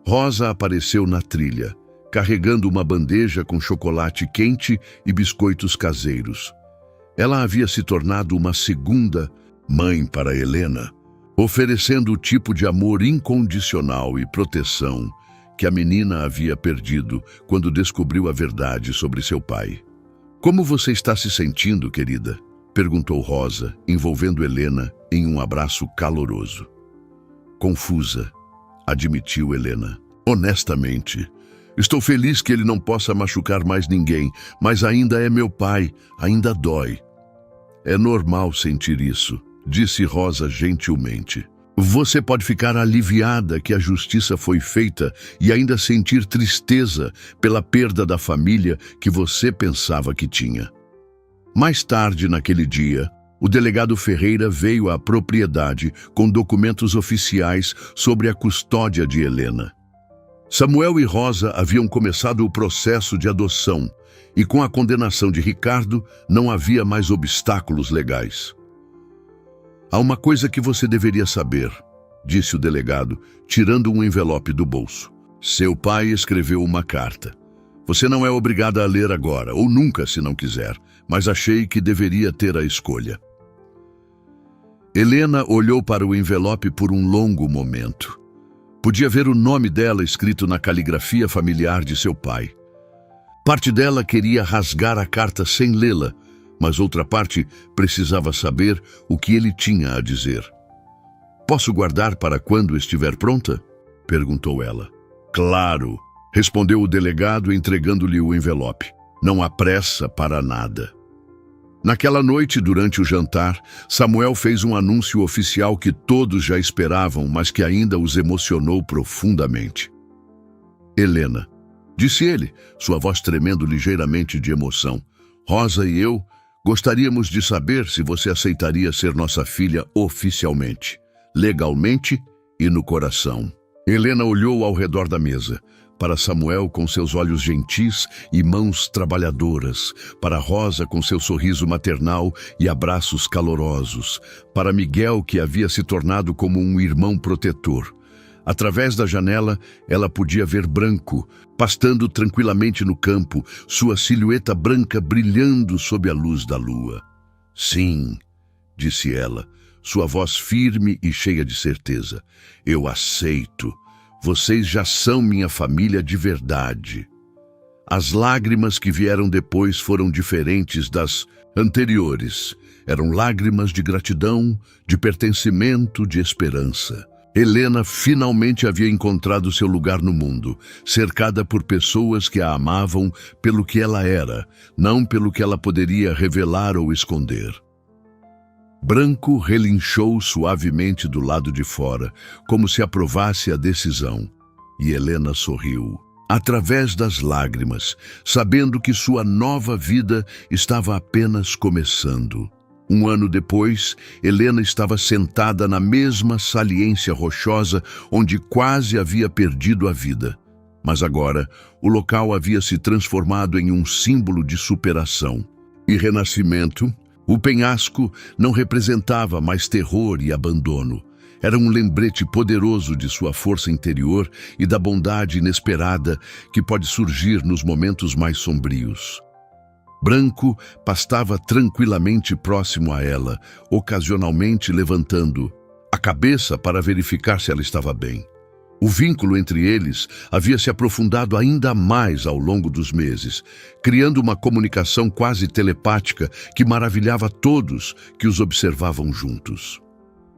Speaker 1: Rosa apareceu na trilha, carregando uma bandeja com chocolate quente e biscoitos caseiros. Ela havia se tornado uma segunda mãe para Helena, oferecendo o tipo de amor incondicional e proteção que a menina havia perdido quando descobriu a verdade sobre seu pai. "Como você está se sentindo, querida?" perguntou Rosa, envolvendo Helena em um abraço caloroso. "Confusa", admitiu Helena. "Honestamente, estou feliz que ele não possa machucar mais ninguém, mas ainda é meu pai, ainda dói." "É normal sentir isso", disse Rosa gentilmente. "Você pode ficar aliviada que a justiça foi feita e ainda sentir tristeza pela perda da família que você pensava que tinha." Mais tarde naquele dia, o delegado Ferreira veio à propriedade com documentos oficiais sobre a custódia de Helena. Samuel e Rosa haviam começado o processo de adoção e com a condenação de Ricardo não havia mais obstáculos legais. "Há uma coisa que você deveria saber", disse o delegado, tirando um envelope do bolso. "Seu pai escreveu uma carta. Você não é obrigada a ler agora, ou nunca se não quiser, mas achei que deveria ter a escolha." Helena olhou para o envelope por um longo momento. Podia ver o nome dela escrito na caligrafia familiar de seu pai. Parte dela queria rasgar a carta sem lê-la, mas outra parte precisava saber o que ele tinha a dizer. Posso guardar para quando estiver pronta? Perguntou ela. Claro, respondeu o delegado entregando-lhe o envelope. Não há pressa para nada. Naquela noite, durante o jantar, Samuel fez um anúncio oficial que todos já esperavam, mas que ainda os emocionou profundamente. Helena, disse ele, sua voz tremendo ligeiramente de emoção. Rosa e eu gostaríamos de saber se você aceitaria ser nossa filha oficialmente, legalmente e no coração. Helena olhou ao redor da mesa, para Samuel com seus olhos gentis e mãos trabalhadoras, para Rosa com seu sorriso maternal e abraços calorosos, para Miguel que havia se tornado como um irmão protetor. Através da janela, ela podia ver Branco, pastando tranquilamente no campo, sua silhueta branca brilhando sob a luz da lua. Sim, disse ela, sua voz firme e cheia de certeza. Eu aceito. Vocês já são minha família de verdade. As lágrimas que vieram depois foram diferentes das anteriores. Eram lágrimas de gratidão, de pertencimento, de esperança. Helena finalmente havia encontrado seu lugar no mundo, cercada por pessoas que a amavam pelo que ela era, não pelo que ela poderia revelar ou esconder. Branco relinchou suavemente do lado de fora, como se aprovasse a decisão, e Helena sorriu, através das lágrimas, sabendo que sua nova vida estava apenas começando. Um ano depois, Helena estava sentada na mesma saliência rochosa onde quase havia perdido a vida. Mas agora, o local havia se transformado em um símbolo de superação e renascimento. O penhasco não representava mais terror e abandono. Era um lembrete poderoso de sua força interior e da bondade inesperada que pode surgir nos momentos mais sombrios. Branco pastava tranquilamente próximo a ela, ocasionalmente levantando a cabeça para verificar se ela estava bem. O vínculo entre eles havia se aprofundado ainda mais ao longo dos meses, criando uma comunicação quase telepática que maravilhava todos que os observavam juntos.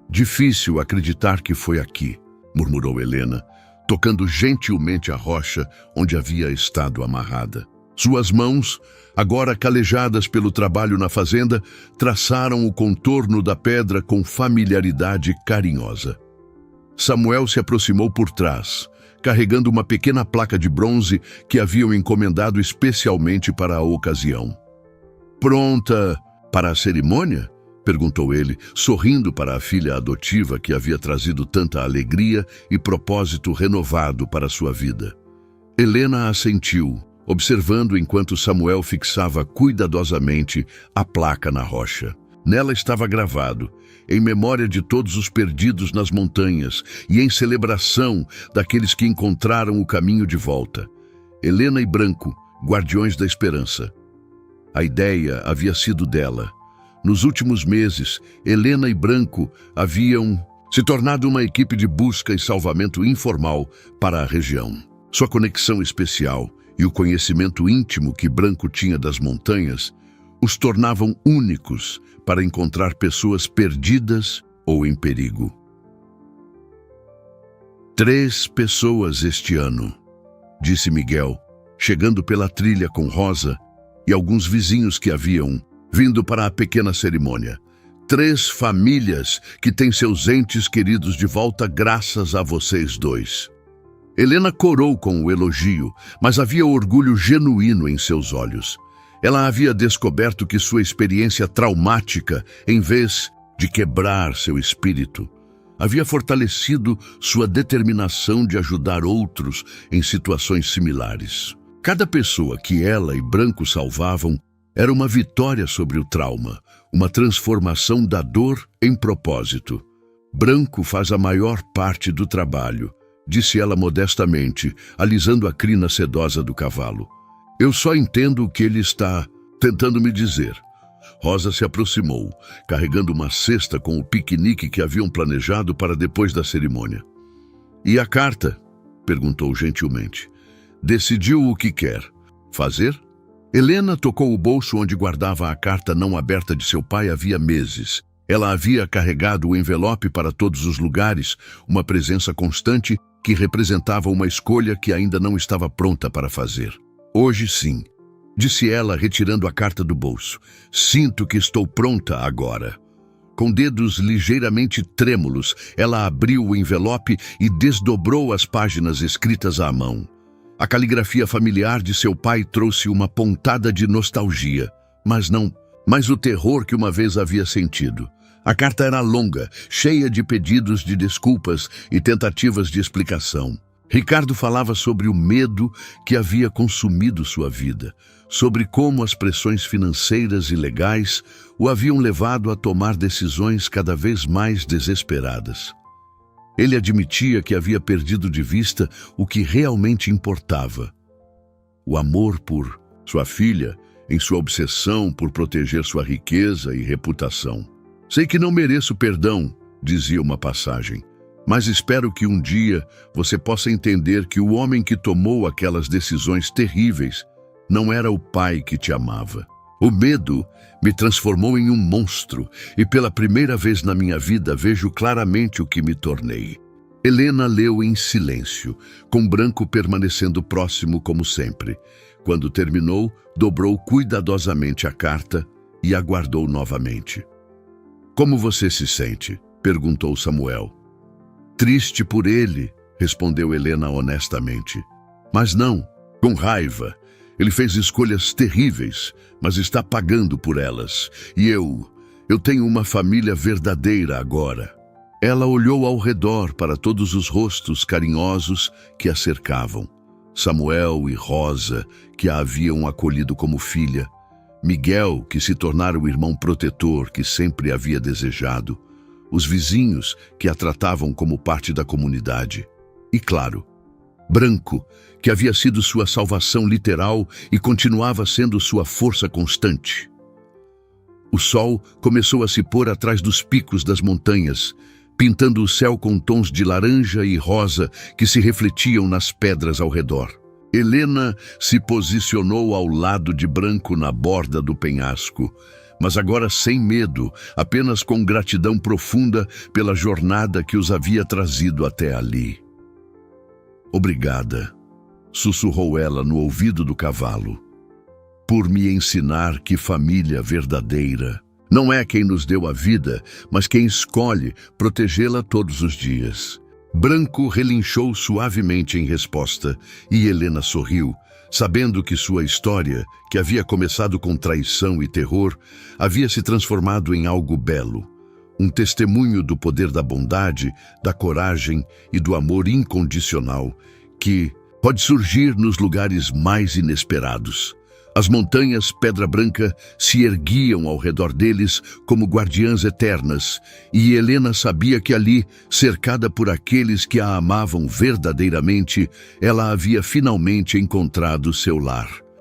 Speaker 1: Difícil acreditar que foi aqui, murmurou Helena, tocando gentilmente a rocha onde havia estado amarrada. Suas mãos, agora calejadas pelo trabalho na fazenda, traçaram o contorno da pedra com familiaridade carinhosa. Samuel se aproximou por trás, carregando uma pequena placa de bronze que haviam encomendado especialmente para a ocasião. Pronta para a cerimônia? Perguntou ele, sorrindo para a filha adotiva que havia trazido tanta alegria e propósito renovado para sua vida. Helena assentiu, observando enquanto Samuel fixava cuidadosamente a placa na rocha. Nela estava gravado, em memória de todos os perdidos nas montanhas e em celebração daqueles que encontraram o caminho de volta. Helena e Branco, guardiões da esperança. A ideia havia sido dela. Nos últimos meses, Helena e Branco haviam se tornado uma equipe de busca e salvamento informal para a região. Sua conexão especial e o conhecimento íntimo que Branco tinha das montanhas os tornavam únicos para encontrar pessoas perdidas ou em perigo. 3 pessoas este ano, disse Miguel, chegando pela trilha com Rosa e alguns vizinhos que haviam vindo para a pequena cerimônia. 3 famílias que têm seus entes queridos de volta graças a vocês 2. Helena corou com o elogio, mas havia orgulho genuíno em seus olhos. Ela havia descoberto que sua experiência traumática, em vez de quebrar seu espírito, havia fortalecido sua determinação de ajudar outros em situações similares. Cada pessoa que ela e Branco salvavam era uma vitória sobre o trauma, uma transformação da dor em propósito. Branco faz a maior parte do trabalho, disse ela modestamente, alisando a crina sedosa do cavalo. Eu só entendo o que ele está tentando me dizer. Rosa se aproximou, carregando uma cesta com o piquenique que haviam planejado para depois da cerimônia. E a carta? Perguntou gentilmente. Decidiu o que quer fazer? Helena tocou o bolso onde guardava a carta não aberta de seu pai havia meses. Ela havia carregado o envelope para todos os lugares, uma presença constante que representava uma escolha que ainda não estava pronta para fazer. Hoje sim, disse ela, retirando a carta do bolso. Sinto que estou pronta agora. Com dedos ligeiramente trêmulos, ela abriu o envelope e desdobrou as páginas escritas à mão. A caligrafia familiar de seu pai trouxe uma pontada de nostalgia, mas o terror que uma vez havia sentido. A carta era longa, cheia de pedidos de desculpas e tentativas de explicação. Ricardo falava sobre o medo que havia consumido sua vida, sobre como as pressões financeiras e legais o haviam levado a tomar decisões cada vez mais desesperadas. Ele admitia que havia perdido de vista o que realmente importava: o amor por sua filha, em sua obsessão por proteger sua riqueza e reputação. Sei que não mereço perdão, dizia uma passagem, mas espero que um dia você possa entender que o homem que tomou aquelas decisões terríveis não era o pai que te amava. O medo me transformou em um monstro e pela primeira vez na minha vida vejo claramente o que me tornei. Helena leu em silêncio, com Branco permanecendo próximo como sempre. Quando terminou, dobrou cuidadosamente a carta e a guardou novamente. Como você se sente? Perguntou Samuel. Triste por ele, respondeu Helena honestamente. Mas não, com raiva. Ele fez escolhas terríveis, mas está pagando por elas. E eu tenho uma família verdadeira agora. Ela olhou ao redor para todos os rostos carinhosos que a cercavam. Samuel e Rosa, que a haviam acolhido como filha. Miguel, que se tornara o irmão protetor que sempre havia desejado. Os vizinhos, que a tratavam como parte da comunidade. E, claro, Branco, que havia sido sua salvação literal e continuava sendo sua força constante. O sol começou a se pôr atrás dos picos das montanhas, pintando o céu com tons de laranja e rosa que se refletiam nas pedras ao redor. Helena se posicionou ao lado de Branco na borda do penhasco, mas agora sem medo, apenas com gratidão profunda pela jornada que os havia trazido até ali. Obrigada, sussurrou ela no ouvido do cavalo, por me ensinar que família verdadeira não é quem nos deu a vida, mas quem escolhe protegê-la todos os dias. Branco relinchou suavemente em resposta e Helena sorriu, sabendo que sua história, que havia começado com traição e terror, havia se transformado em algo belo. Um testemunho do poder da bondade, da coragem e do amor incondicional que pode surgir nos lugares mais inesperados. As montanhas Pedra Branca se erguiam ao redor deles como guardiãs eternas, e Helena sabia que ali, cercada por aqueles que a amavam verdadeiramente, ela havia finalmente encontrado seu lar.